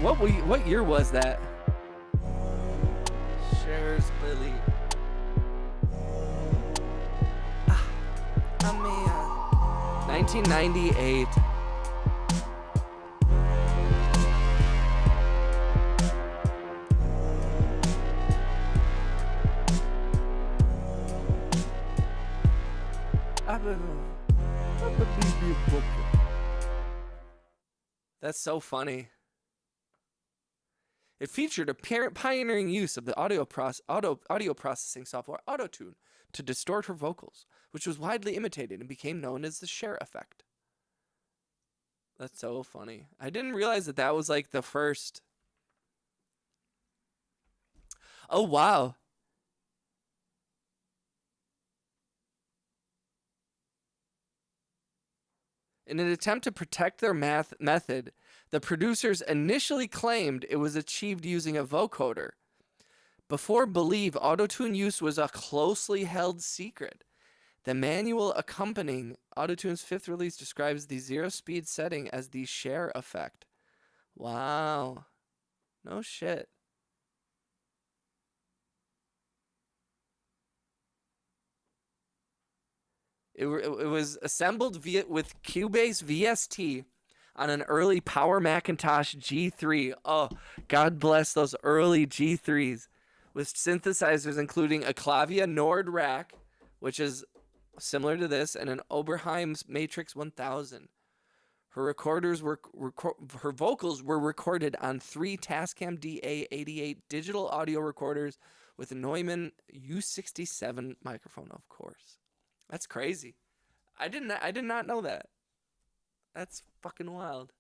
[SPEAKER 1] What year was that? Shares Billy. 1998. That's so funny. It featured a pioneering use of the audio processing software Auto-Tune to distort her vocals, which was widely imitated and became known as the Cher effect. That's so funny. I didn't realize that was like the first. Oh, wow. In an attempt to protect their method, the producers initially claimed it was achieved using a vocoder. Before Believe, Auto-Tune use was a closely held secret. The manual accompanying Auto-Tune's 5th release describes the zero-speed setting as the Cher effect. Wow. No shit. It was assembled with Cubase VST on an early Power Macintosh G3. Oh, God bless those early G3s. With synthesizers including a Clavia Nord rack, which is similar to this, and an Oberheim's Matrix 1000. Her vocals were recorded on 3 Tascam DA88 digital audio recorders with a Neumann U67 microphone, of course. That's crazy. I did not know that. That's fucking wild.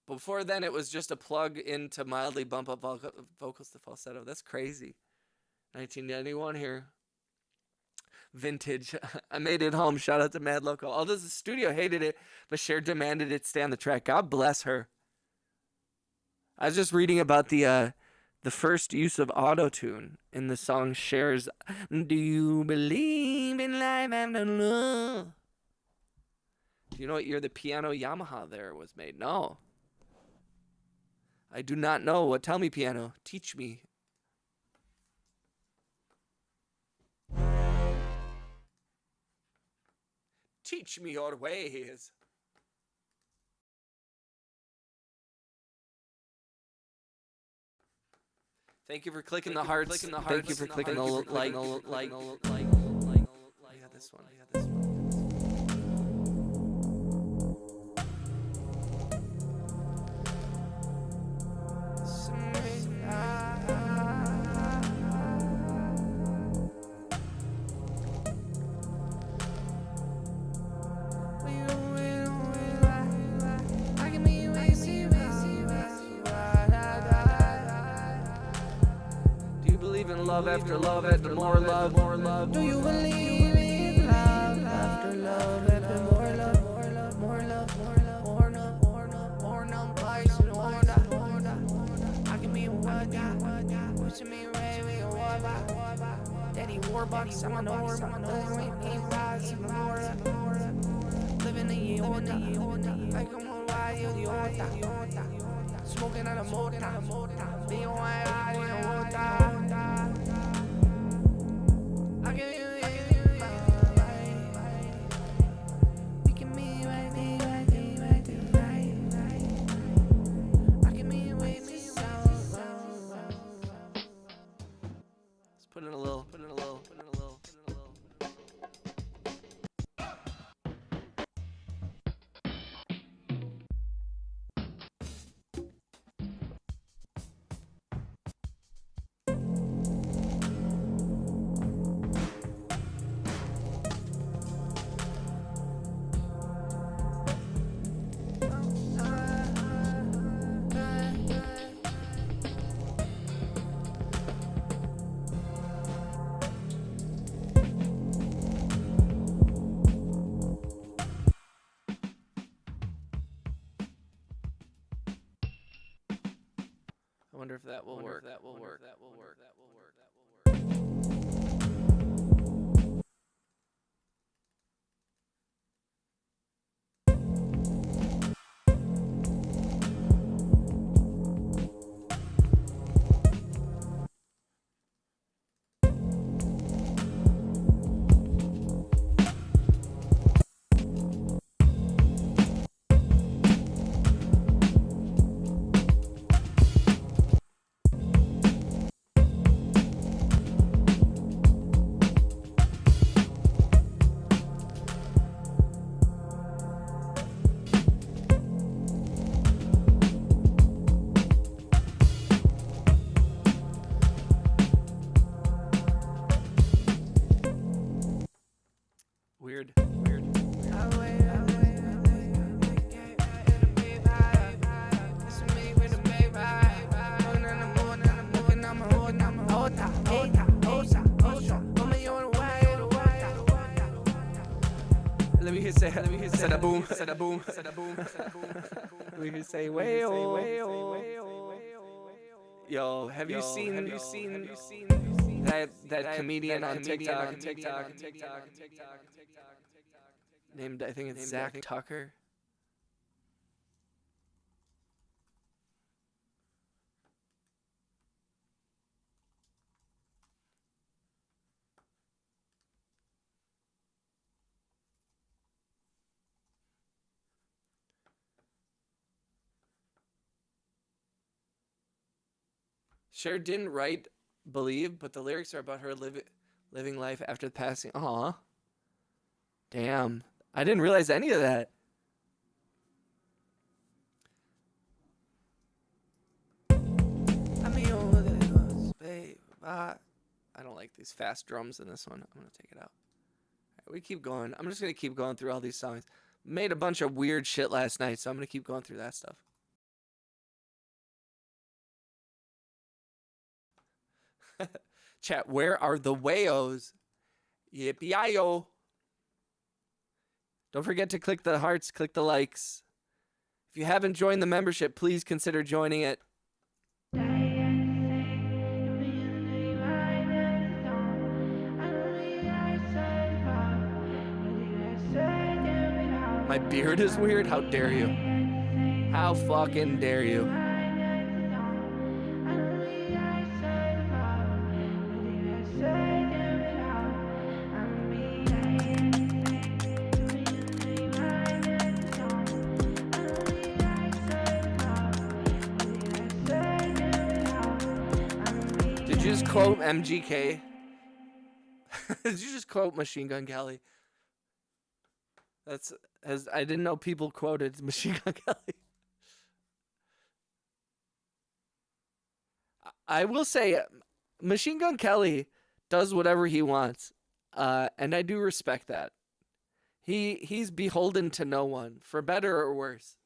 [SPEAKER 1] Before then, it was just a plug in to mildly bump up vocals to falsetto. That's crazy. 1991 here. Vintage. I made it home. Shout out to Mad Loco. Although the studio hated it, but Cher demanded it stay on the track. God bless her. I was just reading about the first use of Auto-Tune in the song Cher's Do You Believe in Life After Love? Do you know what year the piano Yamaha there was made? No. I do not know. What? Tell me, piano. Teach me. Teach me your ways. Thank you for clicking the hearts. Thank you for clicking the like. Yeah, this one. Love after love after more love. Do you believe in love after love after more love? More love. I can be what to me, Ray, what Daddy Warbucks, I'm a norm. Living in Yota, like I'm on Yota. Smoking on a motor, being white, Put in a little. I wonder if that will work. weird. Let me hear say a boom, said a boom. Let me hear say wayo. Yo, have you seen that comedian on TikTok? Named, I think it's Zach Tucker. Cher didn't write Believe, but the lyrics are about her living life after the passing. Aw. Damn. I didn't realize any of that. I don't like these fast drums in this one. I'm going to take it out. All right, we keep going. I'm just going to keep going through all these songs. Made a bunch of weird shit last night, so I'm going to keep going through that stuff. Chat, where are the wayos? Yippee-yi-yo. Don't forget to click the hearts, click the likes. If you haven't joined the membership, please consider joining it. My beard is weird? How dare you? How fucking dare you? Did you just quote MGK? Did you just quote Machine Gun Kelly? I didn't know people quoted Machine Gun Kelly. I will say, Machine Gun Kelly does whatever he wants, and I do respect that. He's beholden to no one, for better or worse.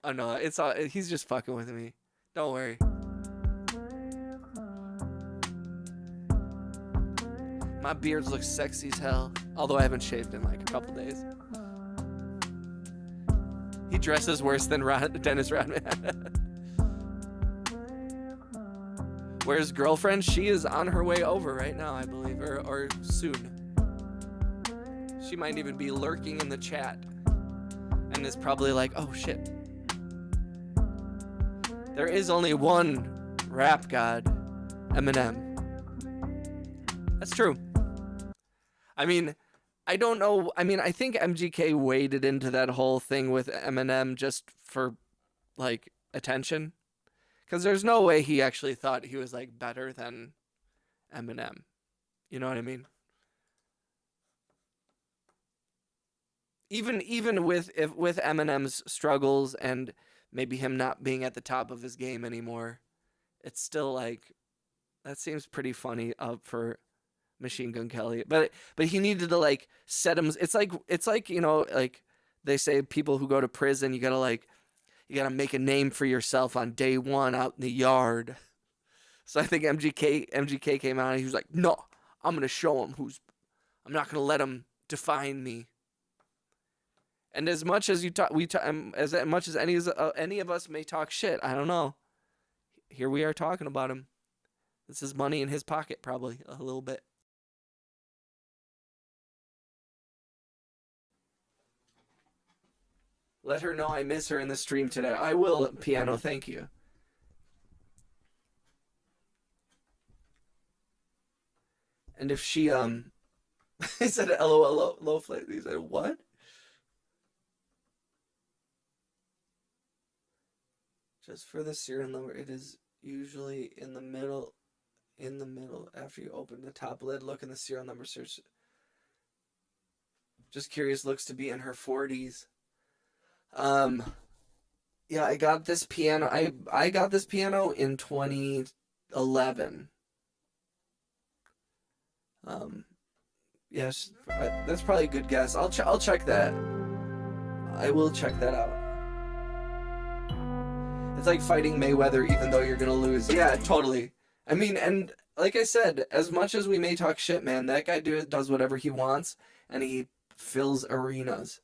[SPEAKER 1] Oh no, he's just fucking with me. Don't worry. My beard looks sexy as hell, although I haven't shaved in like a couple days. He dresses worse than Dennis Rodman. Where's girlfriend? She is on her way over right now, I believe, or soon. She might even be lurking in the chat and is probably like, oh shit. There is only one rap god, Eminem. That's true. I mean, I don't know. I mean, I think MGK waded into that whole thing with Eminem just for, like, attention. Because there's no way he actually thought he was, like, better than Eminem. You know what I mean? Even with Eminem's struggles and maybe him not being at the top of his game anymore, it's still, like, that seems pretty funny for Machine Gun Kelly, but he needed to like set him. It's like you know, like they say people who go to prison, you gotta make a name for yourself on day one out in the yard. So I think MGK came out and he was like, no, I'm gonna show him I'm not gonna let him define me. And as much as as much as any of us may talk shit, I don't know. Here we are talking about him. This is money in his pocket, probably a little bit. Let her know I miss her in the stream today. I will, Piano, thank you. And if she, he said LOL, low flame. He said, what? Just for the serial number, it is usually in the middle, after you open the top lid, look in the serial number search. Just curious, looks to be in her 40s. Yeah, I got this piano. I got this piano in 2011. Yes, that's probably a good guess. I'll check that. I will check that out. It's like fighting Mayweather even though you're gonna lose. Yeah, totally. I mean, and like I said, as much as we may talk shit, man, that guy does whatever he wants, and he fills arenas.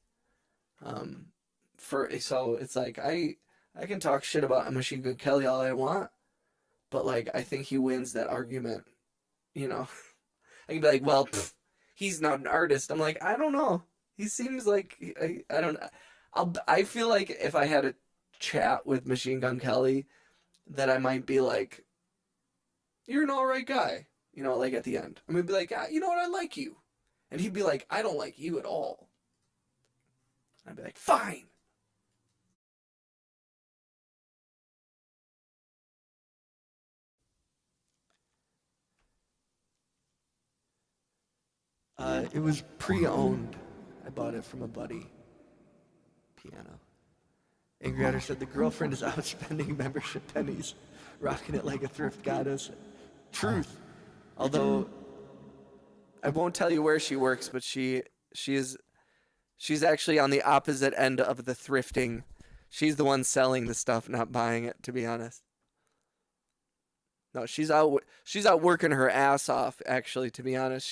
[SPEAKER 1] So it's like I can talk shit about Machine Gun Kelly all I want, but like I think he wins that argument. You know, I can be like, well, he's not an artist. I'm like, I don't know. He seems like I don't. I feel like if I had a chat with Machine Gun Kelly, that I might be like, you're an alright guy. You know, like at the end. I'm gonna be like, you know what, I like you. And he'd be like, I don't like you at all. I'd be like, fine. It was pre-owned. I bought it from a buddy. Piano. Angry Otter said the girlfriend is out spending membership pennies, rocking it like a thrift goddess. Truth. Although I won't tell you where she works, but she's actually on the opposite end of the thrifting. She's the one selling the stuff, not buying it, to be honest. No, she's out working her ass off, actually, to be honest.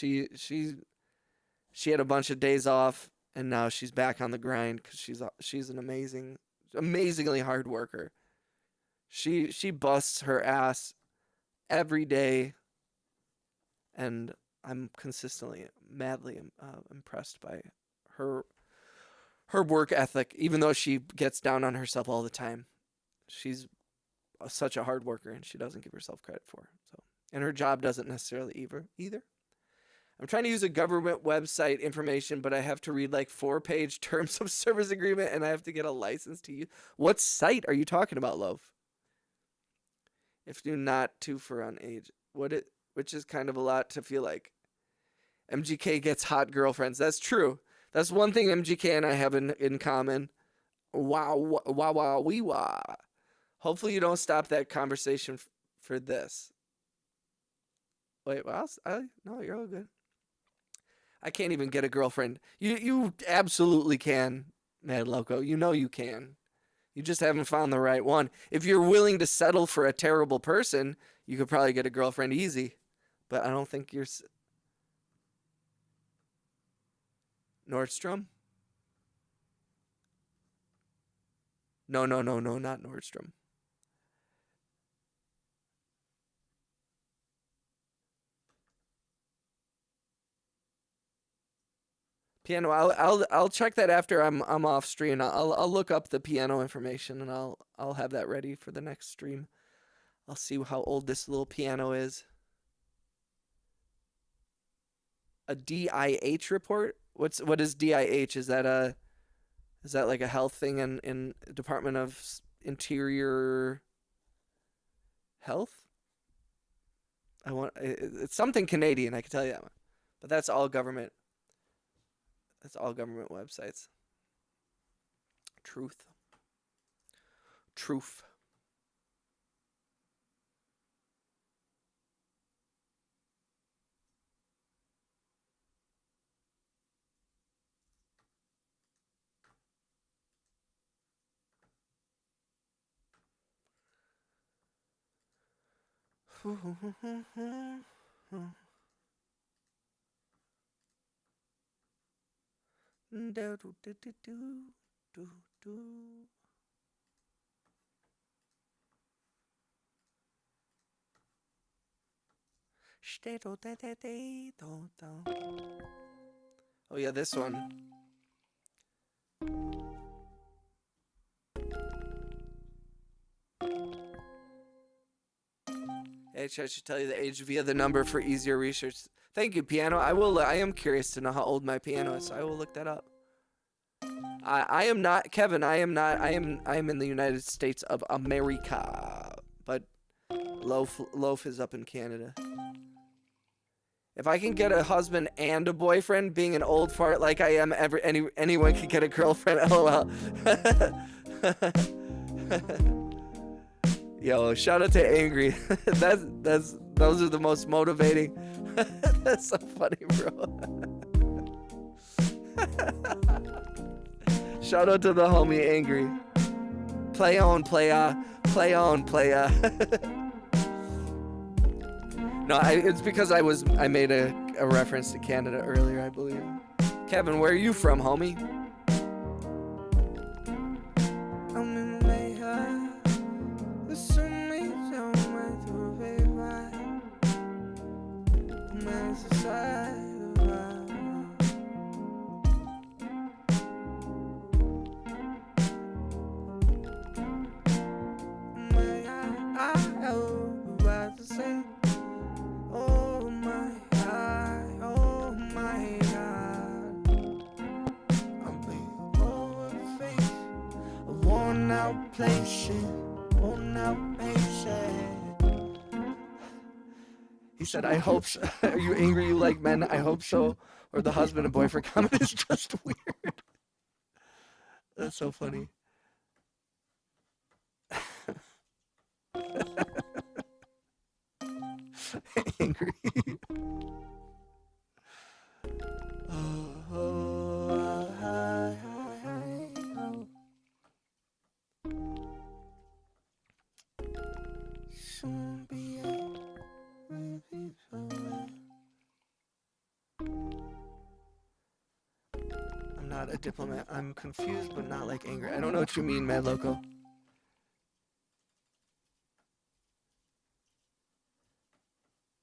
[SPEAKER 1] She had a bunch of days off, and now she's back on the grind because she's an amazingly hard worker. She busts her ass every day, and I'm consistently madly impressed by her work ethic, even though she gets down on herself all the time. She's such a hard worker, and she doesn't give herself credit for it. So, and her job doesn't necessarily either. I'm trying to use a government website information, but I have to read like 4-page terms of service agreement, and I have to get a license to use. What site are you talking about, Loaf? If you're not too far on age, which is kind of a lot to feel like. MGK gets hot girlfriends. That's true. That's one thing MGK and I have in common. Wow, wow, wow, wee, wah. Hopefully you don't stop that conversation for this. Wait, well, no, you're all good. I can't even get a girlfriend. You absolutely can, Mad Loco. You know you can. You just haven't found the right one. If you're willing to settle for a terrible person, you could probably get a girlfriend easy. But I don't think you're... Nordstrom? No, not Nordstrom. Piano. I'll check that after I'm off stream. I'll look up the piano information, and I'll have that ready for the next stream. I'll see how old this little piano is. A DIH report? What is DIH? Is that like a health thing in Department of Interior Health? It's something Canadian, I can tell you that one. But that's all government. That's all government websites. Truth. Oh yeah, this one. I should tell you the age via the number for easier research. Thank you, piano. I am curious to know how old my piano is, so I will look that up. I am not Kevin. I am in the United States of America, but Loaf is up in Canada. If I can get a husband and a boyfriend, being an old fart like I am, anyone can get a girlfriend. LOL. Yo, shout out to Angry. Those are the most motivating. That's so funny, bro. Shout out to the homie Angry. Play on, playa. Play on, playa. No, it's because I made a reference to Canada earlier, I believe. Kevin, where are you from, homie? He said, I hope so. Are you angry you like men? I hope so. Or the husband and boyfriend comment is just weird. That's so funny. Angry. I'm not a diplomat. I'm confused, but not like angry. I don't know what you mean, Mad Loco.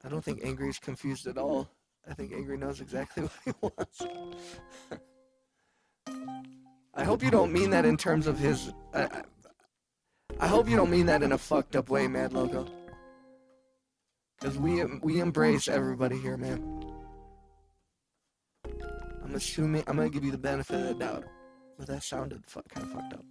[SPEAKER 1] I don't think Angry is confused at all. I think Angry knows exactly what he wants. I hope you don't mean that in terms of his... I hope you don't mean that in a fucked up way, Mad Loco. Because we embrace everybody here, man. I'm assuming... I'm gonna give you the benefit of the doubt. But that sounded kind of fucked up.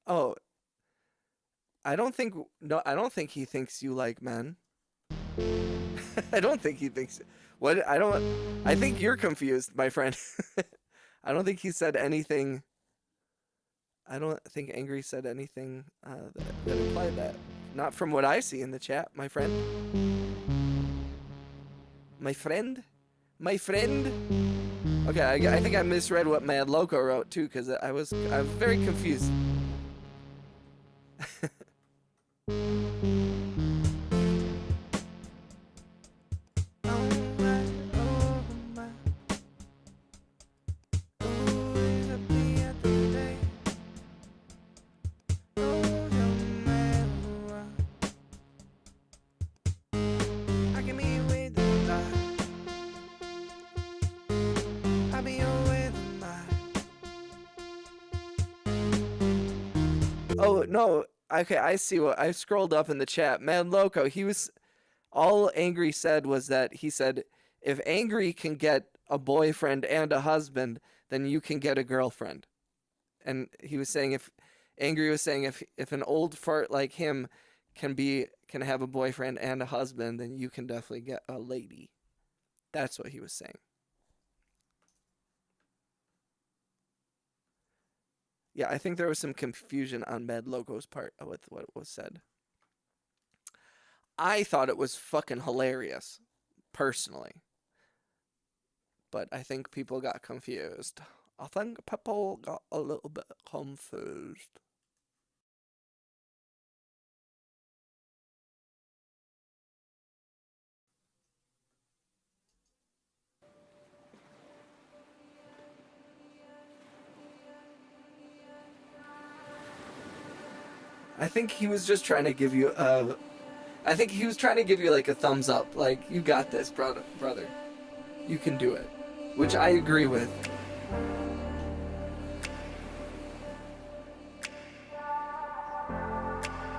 [SPEAKER 1] Oh, I don't think he thinks you like men. I don't think he thinks I think you're confused, my friend. I don't think he said anything. I don't think Angry said anything that implied that. Not from what I see in the chat, my friend. My friend? My friend? Okay, I think I misread what Mad Loco wrote too, because I was very confused. Oh, no. Okay, I see what I scrolled up in the chat. Mad Loco, all Angry said was that he said, if Angry can get a boyfriend and a husband, then you can get a girlfriend. And he was saying Angry was saying if an old fart like him can have a boyfriend and a husband, then you can definitely get a lady. That's what he was saying. Yeah, I think there was some confusion on Mad Loco's part with what was said. I thought it was fucking hilarious, personally. But I think people got confused. I think people got a little bit confused. I think he was just trying to give you I think he was trying to give you like a thumbs up, like, you got this, brother. You can do it. Which I agree with.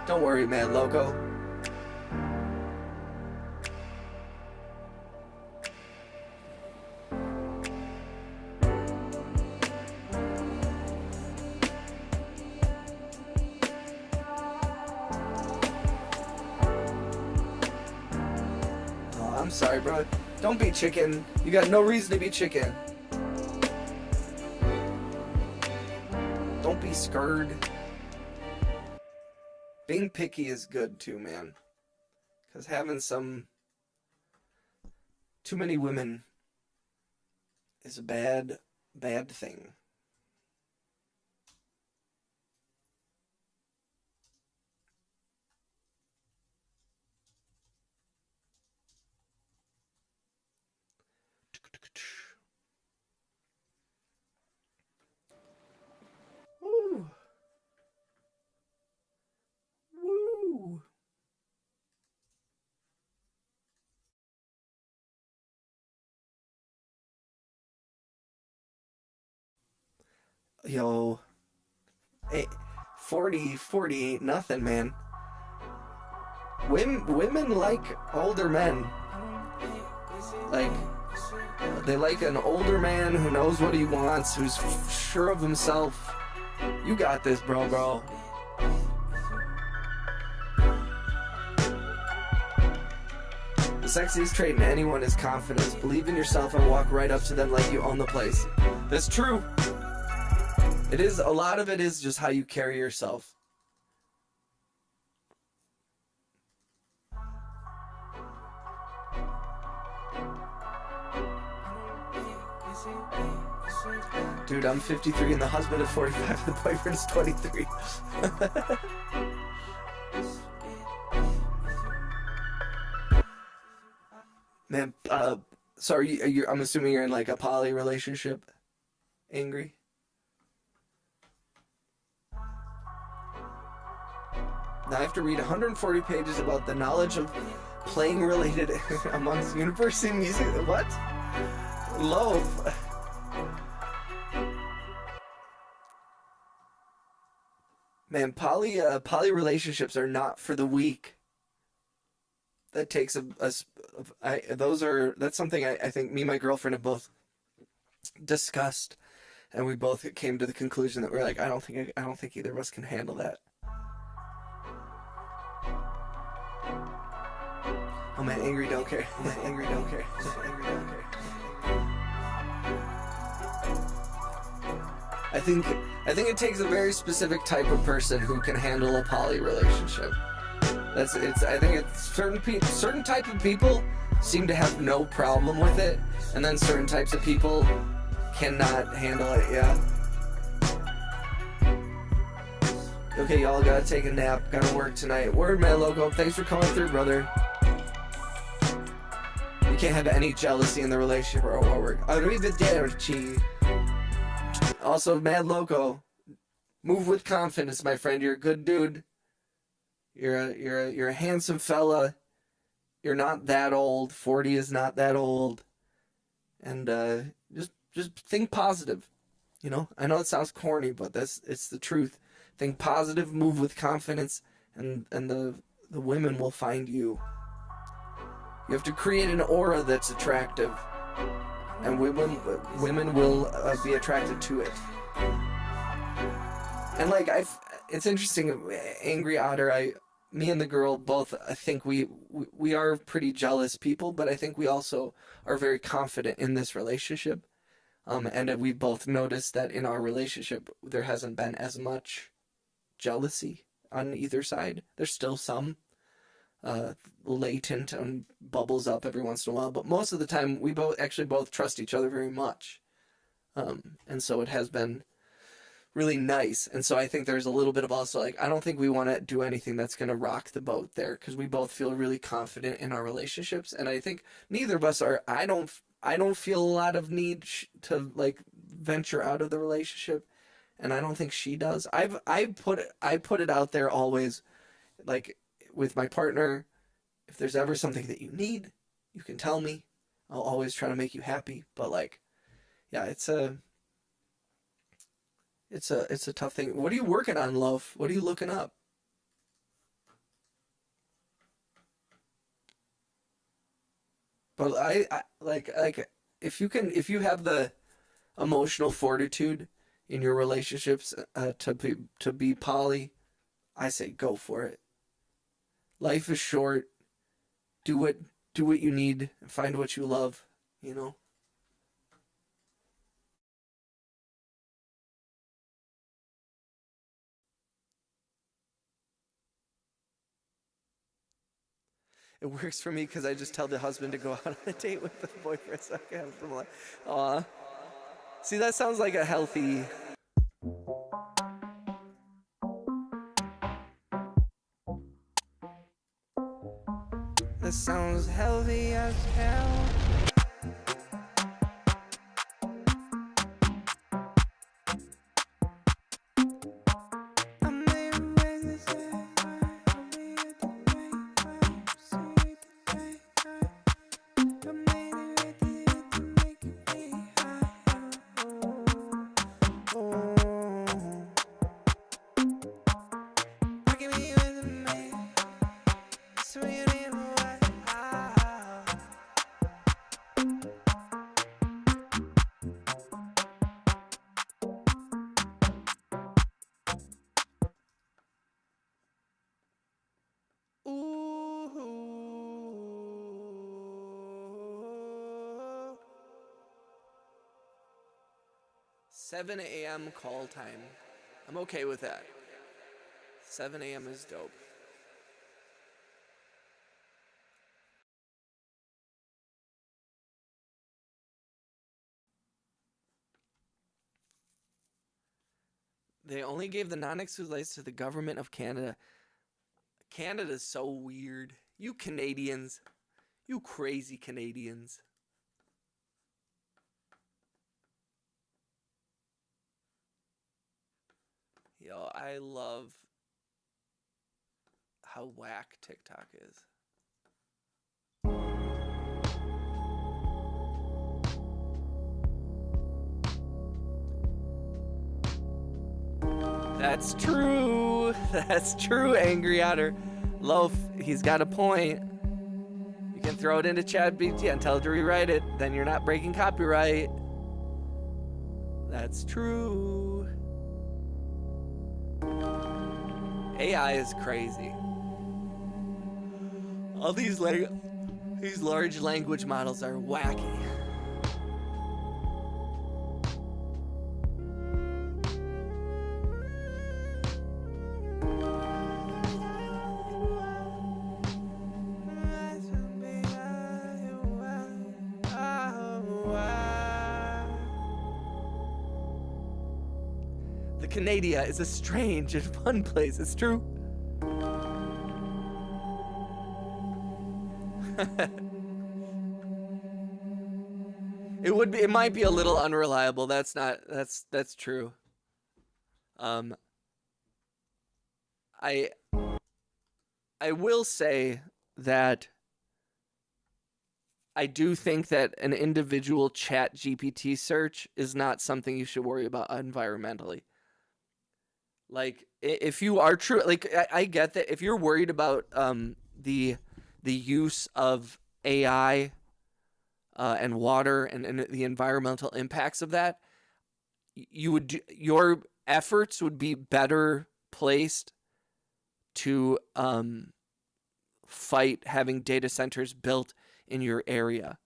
[SPEAKER 1] Don't worry, Mad Loco. I'm sorry, bro. Don't be chicken. You got no reason to be chicken. Don't be scared. Being picky is good too, man. Because having too many women is a bad thing. Woo. Woo. Yo, 40 ain't nothing, man. Women like older men. Like, they like an older man who knows what he wants, who's sure of himself. You got this, bro. The sexiest trait in anyone is confidence. Believe in yourself and walk right up to them like you own the place. That's true. It is, a lot of it is just how you carry yourself. Dude, I'm 53 and the husband is 45 and the boyfriend is 23. Man, sorry, I'm assuming you're in like a poly relationship. Angry? Now I have to read 140 pages about the knowledge of playing related amongst university music. What? Loaf. Man, poly relationships are not for the weak. That takes that's something I think me and my girlfriend have both discussed, and we both came to the conclusion that we're like, I don't think either of us can handle that. Oh man, angry don't care. Angry don't care. Angry don't care. I think it takes a very specific type of person who can handle a poly relationship. I think it's certain type of people seem to have no problem with it, and then certain types of people cannot handle it. Yeah. Okay, y'all, gotta take a nap. Gotta work tonight. Word, man, Loco. Thanks for coming through, brother. You can't have any jealousy in the relationship or work. Arrivederci. Also, Mad Loco, move with confidence, my friend. You're a good dude. You're a handsome fella. You're not that old. 40 is not that old. And just think positive. You know, I know it sounds corny, but it's the truth. Think positive, move with confidence, and the women will find you. You have to create an aura that's attractive, and women will be attracted to it. And like it's interesting, Angry Otter. Me and the girl both, I think we are pretty jealous people, but I think we also are very confident in this relationship. And we both noticed that in our relationship there hasn't been as much jealousy on either side. There's still some latent and bubbles up every once in a while, but most of the time we both trust each other very much. And so it has been really nice. And so I think there's a little bit of also like, I don't think we want to do anything that's going to rock the boat there, because we both feel really confident in our relationships. And I think neither of us are, I don't feel a lot of need to like venture out of the relationship. And I don't think she does. I put it out there always, like with my partner, if there's ever something that you need, you can tell me. I'll always try to make you happy. But like, yeah, it's a tough thing. What are you working on, love? What are you looking up? But I like if you have the emotional fortitude in your relationships to be poly, I say go for it. Life is short. Do do what you need, find what you love, you know? It works for me because I just tell the husband to go out on a date with the boyfriend so I can have some like, aw. See, that sounds like a healthy... This sounds healthy as hell. Ooh. 7 a.m. call time. I'm okay with that. 7 a.m. is dope. They only gave the non-exclusive license to the government of Canada. Canada's so weird. You Canadians. You crazy Canadians. Yo, I love how whack TikTok is. That's true. That's true, Angry Otter. Loaf, he's got a point. You can throw it into ChatGPT and tell it to rewrite it. Then you're not breaking copyright. That's true. AI is crazy. All these large language models are wacky. Canada is a strange and fun place. It's true. It might be a little unreliable. That's true. I will say that I do think that an individual chat GPT search is not something you should worry about environmentally. Like, if you are true, like, I get that if you're worried about the use of AI and water and the environmental impacts of that, your efforts would be better placed to fight having data centers built in your area,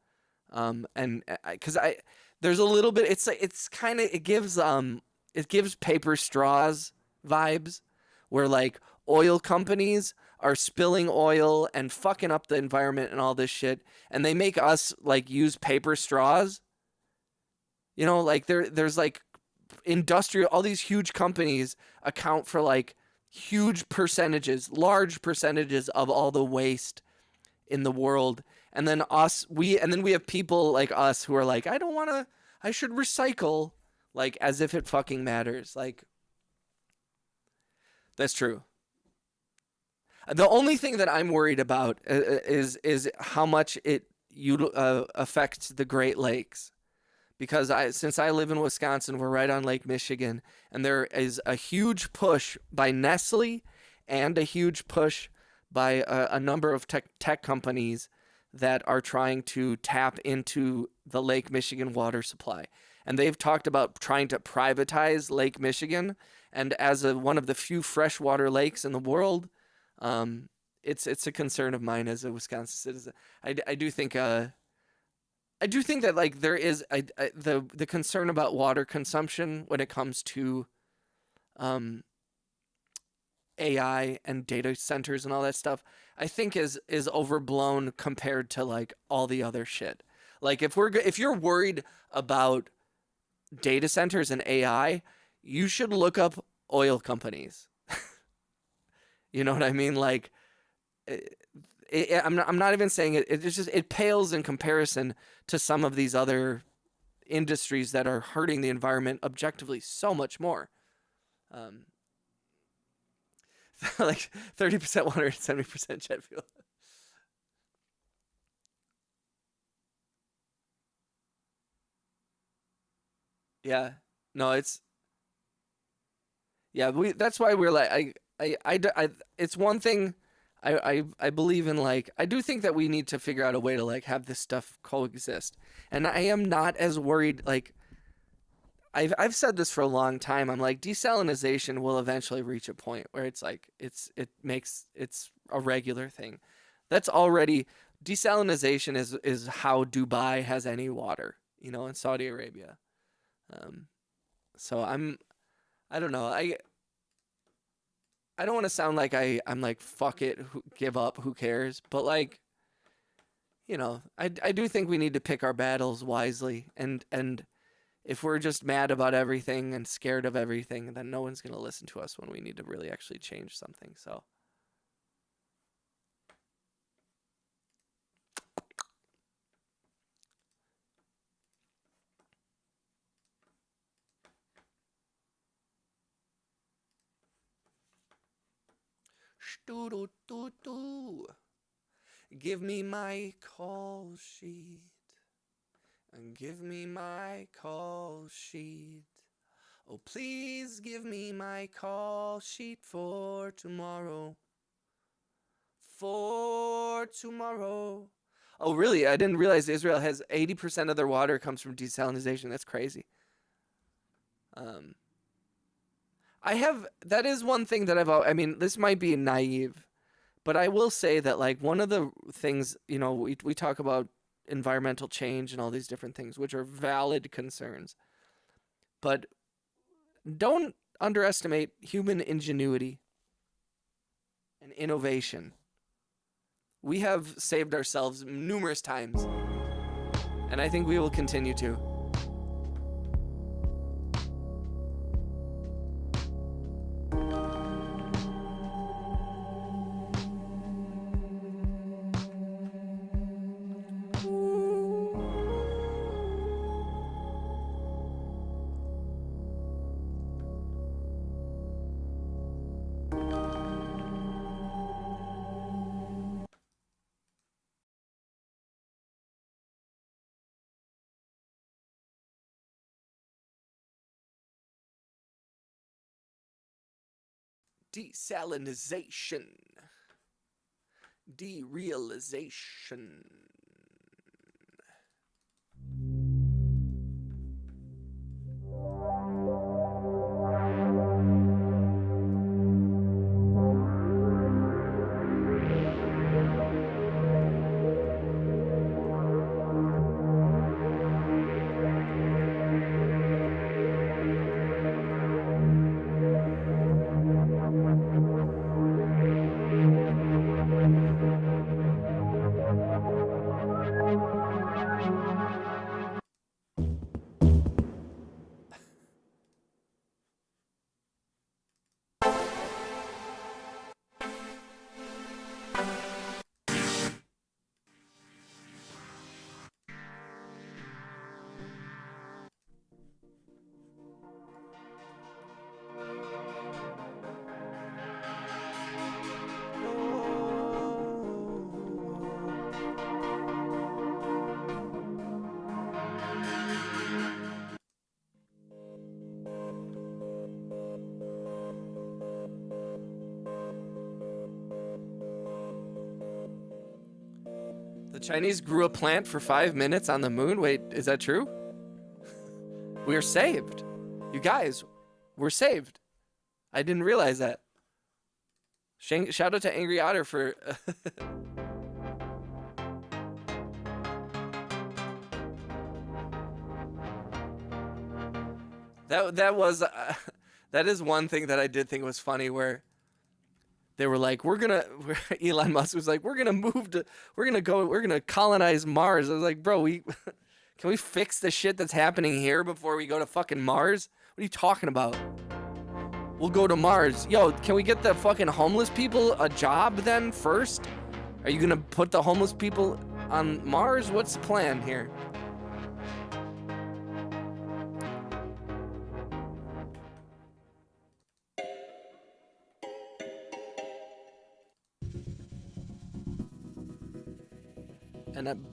[SPEAKER 1] and because there's a little bit, it gives paper straws vibes, where like oil companies are spilling oil and fucking up the environment and all this shit, and they make us like use paper straws. You know, like there's like all these huge companies account for like large percentages of all the waste in the world. And then we have people like us who are like, I should recycle, like as if it fucking matters. Like, that's true. The only thing that I'm worried about is how much it affects the Great Lakes, because since I live in Wisconsin, we're right on Lake Michigan, and there is a huge push by Nestle and a huge push by a number of tech companies that are trying to tap into the Lake Michigan water supply. And they've talked about trying to privatize Lake Michigan. And as one of the few freshwater lakes in the world, it's a concern of mine as a Wisconsin citizen. I do think that like there is the concern about water consumption when it comes to um AI and data centers and all that stuff, I think is overblown compared to like all the other shit. Like if you're worried about data centers and AI, you should look up oil companies. You know what I mean? Like I'm not even saying it. It's just it pales in comparison to some of these other industries that are hurting the environment objectively so much more. Like 30% water and 70% jet fuel. Yeah. No, that's why we're like it's one thing I believe in. Like I do think that we need to figure out a way to like have this stuff coexist. And I am not as worried. Like I've said this for a long time. I'm like, desalinization will eventually reach a point where it's like it's a regular thing. That's already desalinization is how Dubai has any water, you know, in Saudi Arabia. Um, so I don't know. I don't want to sound like I'm like fuck it, give up, who cares? But like, you know, I do think we need to pick our battles wisely, and if we're just mad about everything and scared of everything, then no one's going to listen to us when we need to really actually change something. So give me my call sheet. And give me my call sheet. Oh, please give me my call sheet for tomorrow. For tomorrow. Oh, really? I didn't realize Israel has 80% of their water comes from desalinization. That's crazy. Um, that is one thing that I mean, this might be naive, but I will say that like one of the things, you know, we talk about environmental change and all these different things, which are valid concerns. But don't underestimate human ingenuity and innovation. We have saved ourselves numerous times, and I think we will continue to. Desalinization. Derealization. The Chinese grew a plant for 5 minutes on the moon? Wait, is that true? We are saved. You guys, we're saved. I didn't realize that. Shout out to Angry Otter for... that was... that is one thing that I did think was funny, where they were like, Elon Musk was like, we're gonna colonize Mars. I was like, bro, can we fix the shit that's happening here before we go to fucking Mars? What are you talking about? We'll go to Mars. Yo, can we get the fucking homeless people a job then first? Are you gonna put the homeless people on Mars? What's the plan here?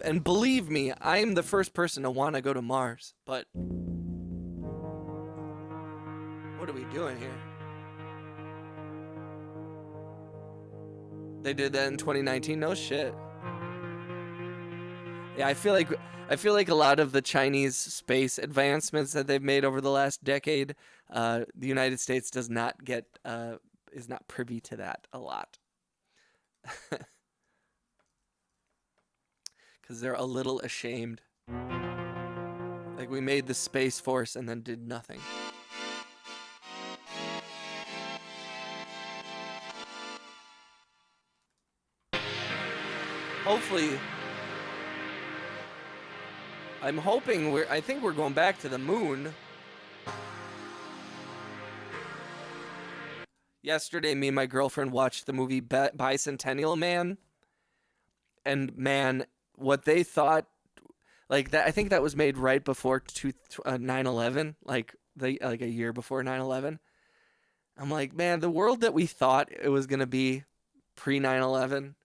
[SPEAKER 1] And believe me, I'm the first person to want to go to Mars, but what are we doing here? They did that in 2019. No shit. Yeah, I feel like a lot of the Chinese space advancements that they've made over the last decade, the United States does not get is not privy to that a lot. Because they're a little ashamed. Like, we made the Space Force and then did nothing. Hopefully, I think we're going back to the moon. Yesterday, me and my girlfriend watched the movie Bicentennial Man. And man, what they thought, like that, I think that was made right before 9/11, like a year before 9/11. I'm like, man, the world that we thought it was gonna be pre 9/11,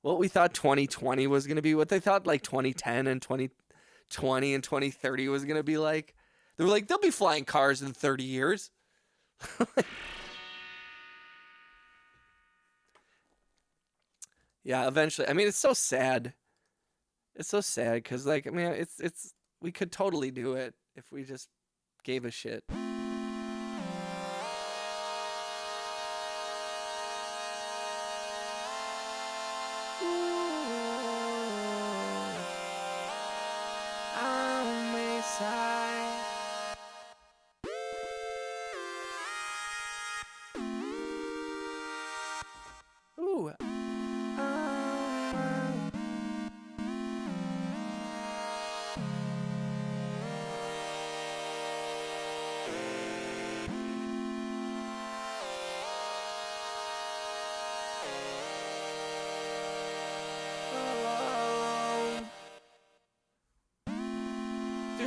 [SPEAKER 1] what we thought 2020 was gonna be, what they thought like 2010 and 2020 and 2030 was gonna be like. They were like, they'll be flying cars in 30 years. Yeah, eventually. I mean, it's so sad. It's so sad because, like, I mean, it's we could totally do it if we just gave a shit. Ooh.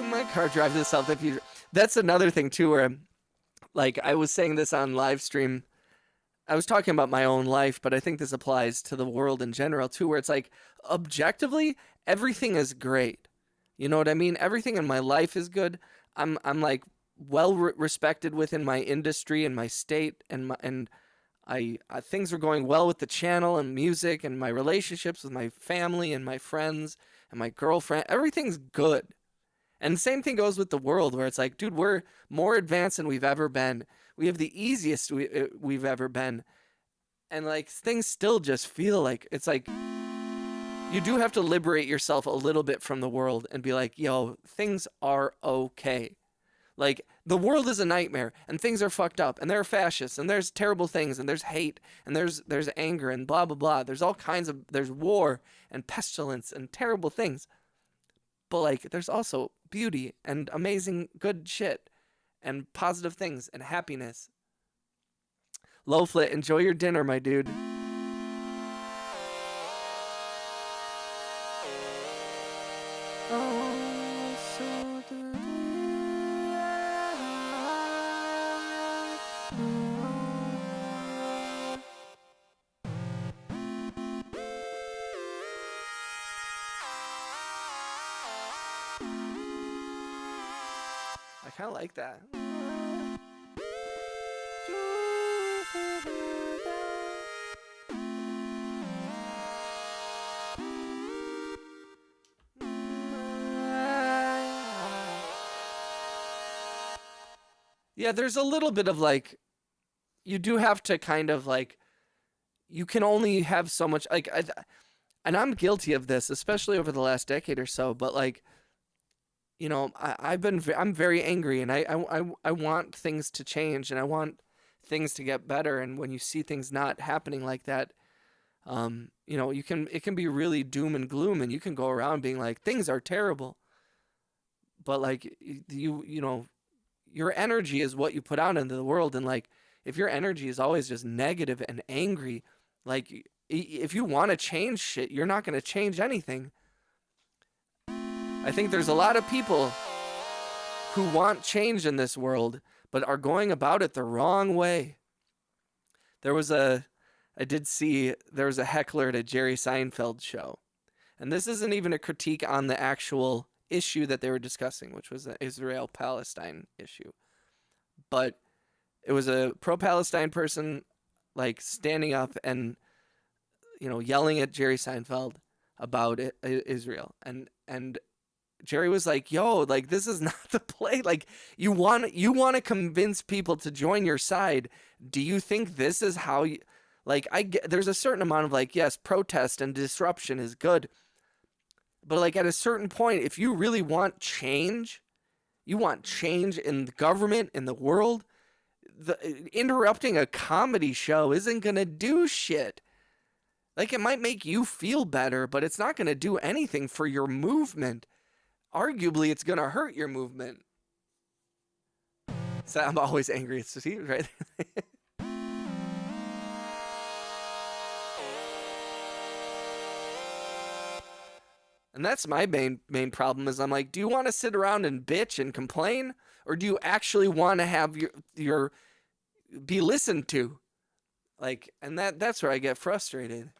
[SPEAKER 1] My car drives itself. That's another thing too, where like I was saying this on live stream. I was talking about my own life, but I think this applies to the world in general too, where it's like objectively everything is great. You know what I mean? Everything in my life is good. I'm like well respected within my industry and my state, and I things are going well with the channel and music and my relationships with my family and my friends and my girlfriend. Everything's good. And the same thing goes with the world, where it's like, dude, we're more advanced than we've ever been. We have the easiest we've ever been. And like things still just feel like, it's like you do have to liberate yourself a little bit from the world and be like, yo, things are okay. Like the world is a nightmare and things are fucked up and there are fascists and there's terrible things and there's hate and there's anger and blah, blah, blah. There's all kinds of, there's war and pestilence and terrible things. But like there's also beauty and amazing good shit and positive things and happiness. Lowflit, enjoy your dinner, my dude. I kind of like that. Yeah, there's a little bit of like, you do have to kind of like you can only have so much. Like, and I'm guilty of this, especially over the last decade or so. But like, you know, I'm very angry, and I want things to change, and I want things to get better. And when you see things not happening like that, you know, it can be really doom and gloom, and you can go around being like, things are terrible. But like, you know, your energy is what you put out into the world, and like, if your energy is always just negative and angry, like, if you want to change shit, you're not going to change anything. I think there's a lot of people who want change in this world, but are going about it the wrong way. I did see there was a heckler at a Jerry Seinfeld show. And this isn't even a critique on the actual issue that they were discussing, which was the Israel-Palestine issue. But it was a pro-Palestine person, like, standing up and, you know, yelling at Jerry Seinfeld about Israel. And Jerry was like, yo, like, this is not the play. Like, you want to convince people to join your side. Do you think this is how you, like, there's a certain amount of, like, yes, protest and disruption is good. But like, at a certain point, if you really want change, you want change in the government, in the world, interrupting a comedy show isn't going to do shit. Like, it might make you feel better, but it's not going to do anything for your movement. Arguably, it's going to hurt your movement. So I'm always angry at Steve, right? And that's my main problem is I'm like, do you want to sit around and bitch and complain? Or do you actually want to have your be listened to? Like, and that's where I get frustrated.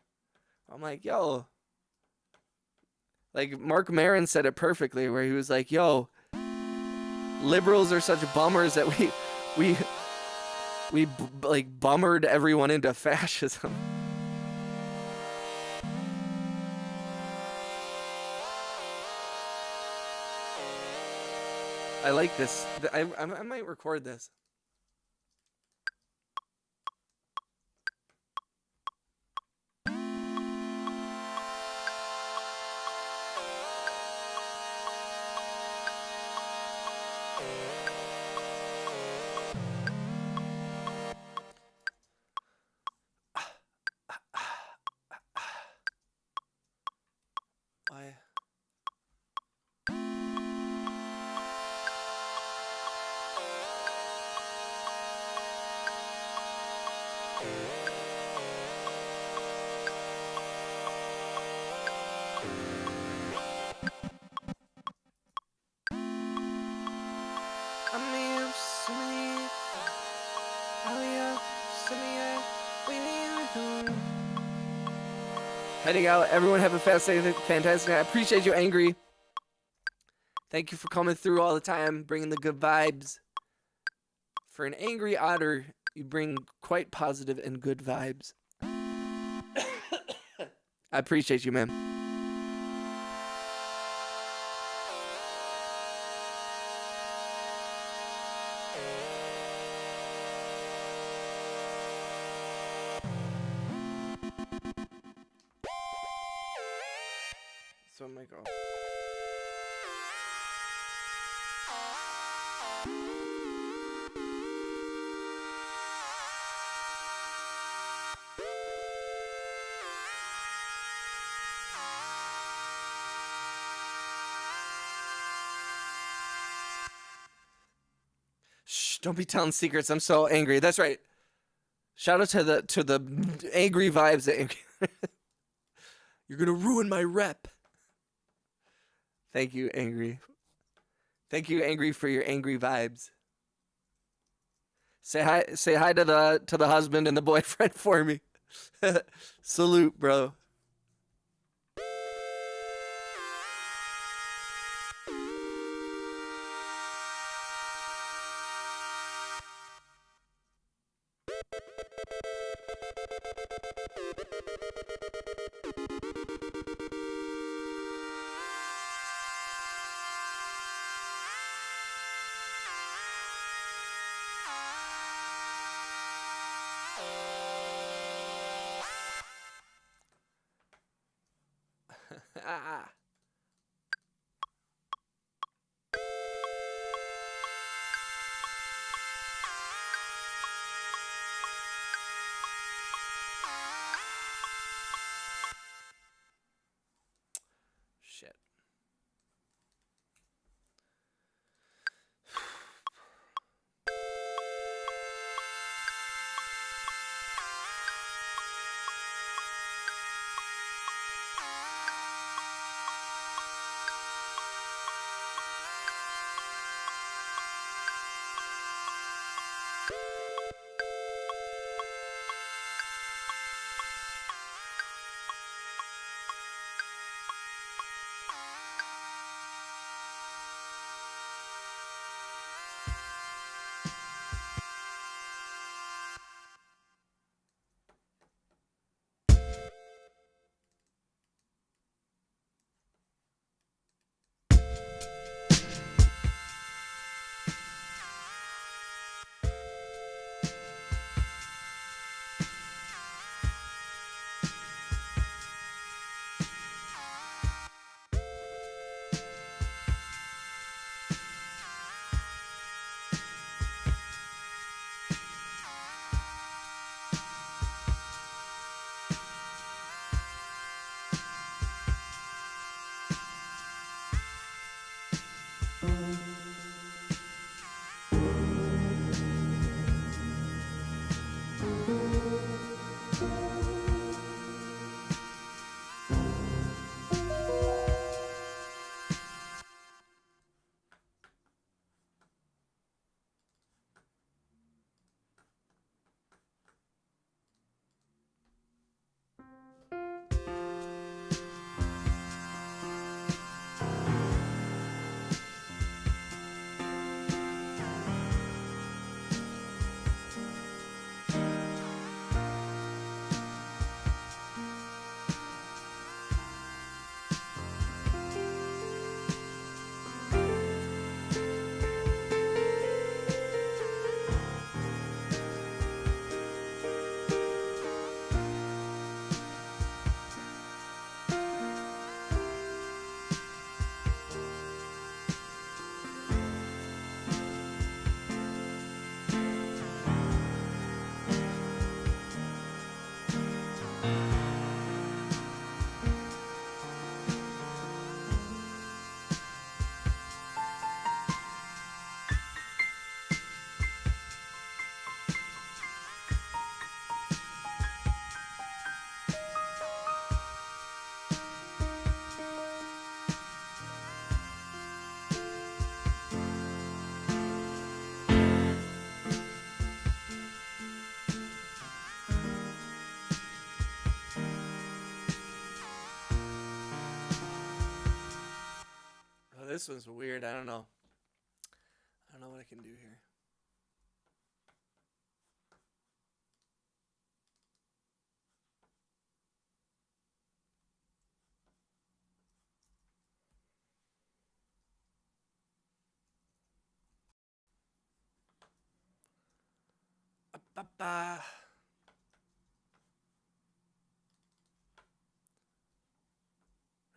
[SPEAKER 1] I'm like, yo, like Mark Maron said it perfectly, where he was like, yo, liberals are such bummers that we like bummered everyone into fascism. I like this. I might record this. Why? Heading out. Everyone have a fantastic night. I appreciate you, Angry. Thank you for coming through all the time, bringing the good vibes. For an angry otter, you bring quite positive and good vibes. I appreciate you, man. So my girl. Shh, don't be telling secrets. I'm so angry. That's right. Shout out to the angry vibes. You're gonna ruin my rep. Thank you, Angry. Thank you, Angry, for your angry vibes. Say hi to the husband and the boyfriend for me. Salute, bro. This one's weird. I don't know what I can do here.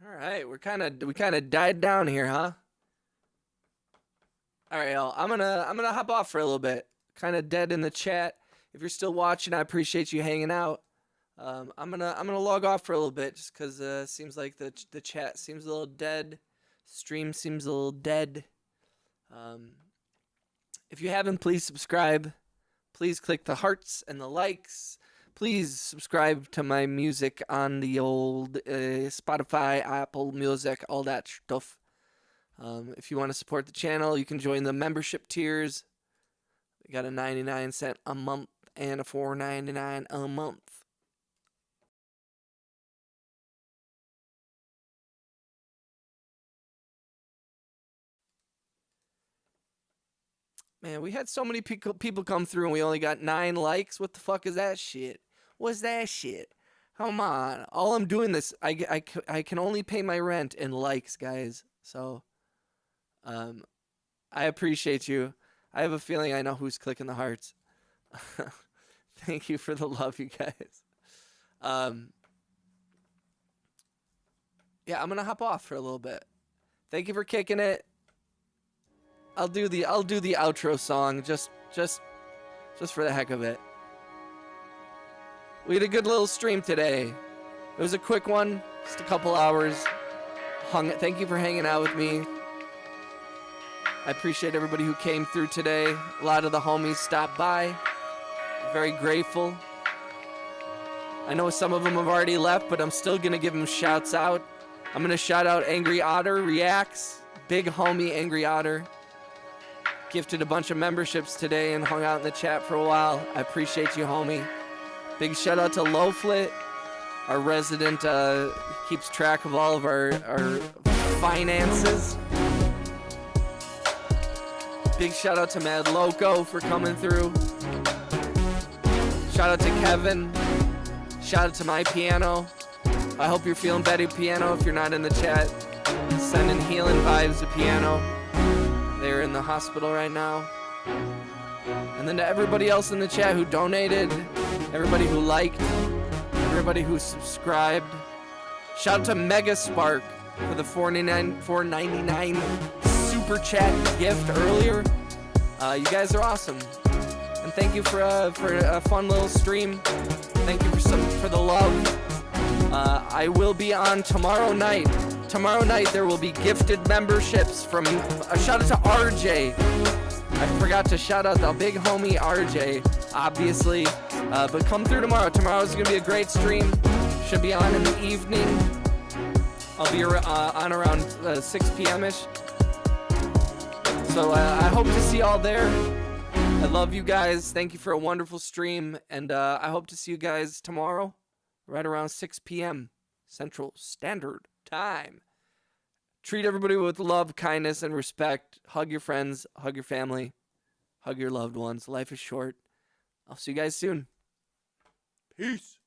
[SPEAKER 1] All right, we kind of died down here, huh? All right, y'all. I'm gonna hop off for a little bit. Kind of dead in the chat. If you're still watching, I appreciate you hanging out. I'm gonna log off for a little bit just because it seems like the chat seems a little dead. Stream seems a little dead. If you haven't, please subscribe. Please click the hearts and the likes. Please subscribe to my music on the old Spotify, Apple Music, all that stuff. If you want to support the channel, you can join the membership tiers. We got a 99 cents a month and a $4.99 a month. Man, we had so many people come through and we only got 9 likes. What the fuck is that shit? What's that shit? Come on. All I'm doing this, I can only pay my rent in likes, guys. So, I appreciate you. I have a feeling I know who's clicking the hearts. Thank you for the love, you guys. Yeah, I'm gonna hop off for a little bit. Thank you for kicking it. I'll do the outro song just for the heck of it. We had a good little stream today. It was a quick one, just a couple hours. Thank you for hanging out with me. I appreciate everybody who came through today. A lot of the homies stopped by. Very grateful. I know some of them have already left, but I'm still gonna give them shouts out. I'm gonna shout out Angry Otter Reacts, big homie Angry Otter. Gifted a bunch of memberships today and hung out in the chat for a while. I appreciate you, homie. Big shout out to Lowflit, our resident, keeps track of all of our finances. Big shout out to Mad Loco for coming through. Shout out to Kevin. Shout out to my piano. I hope you're feeling better, piano, if you're not in the chat. Sending healing vibes to piano. They're in the hospital right now. And then to everybody else in the chat who donated, everybody who liked, everybody who subscribed. Shout out to Mega Spark for the $4.99 super chat gift earlier. You guys are awesome. And thank you for a fun little stream. Thank you for the love. I will be on tomorrow night Tomorrow night there will be gifted memberships from a shout out to RJ. I forgot to shout out the big homie RJ, obviously. But come through tomorrow. Tomorrow's gonna be a great stream. Should be on in the evening. I'll be on around 6 p.m.-ish. So I hope to see y'all there. I love you guys. Thank you for a wonderful stream. And I hope to see you guys tomorrow, right around 6 p.m. Central Standard Time. Treat everybody with love, kindness, and respect. Hug your friends. Hug your family. Hug your loved ones. Life is short. I'll see you guys soon. Peace.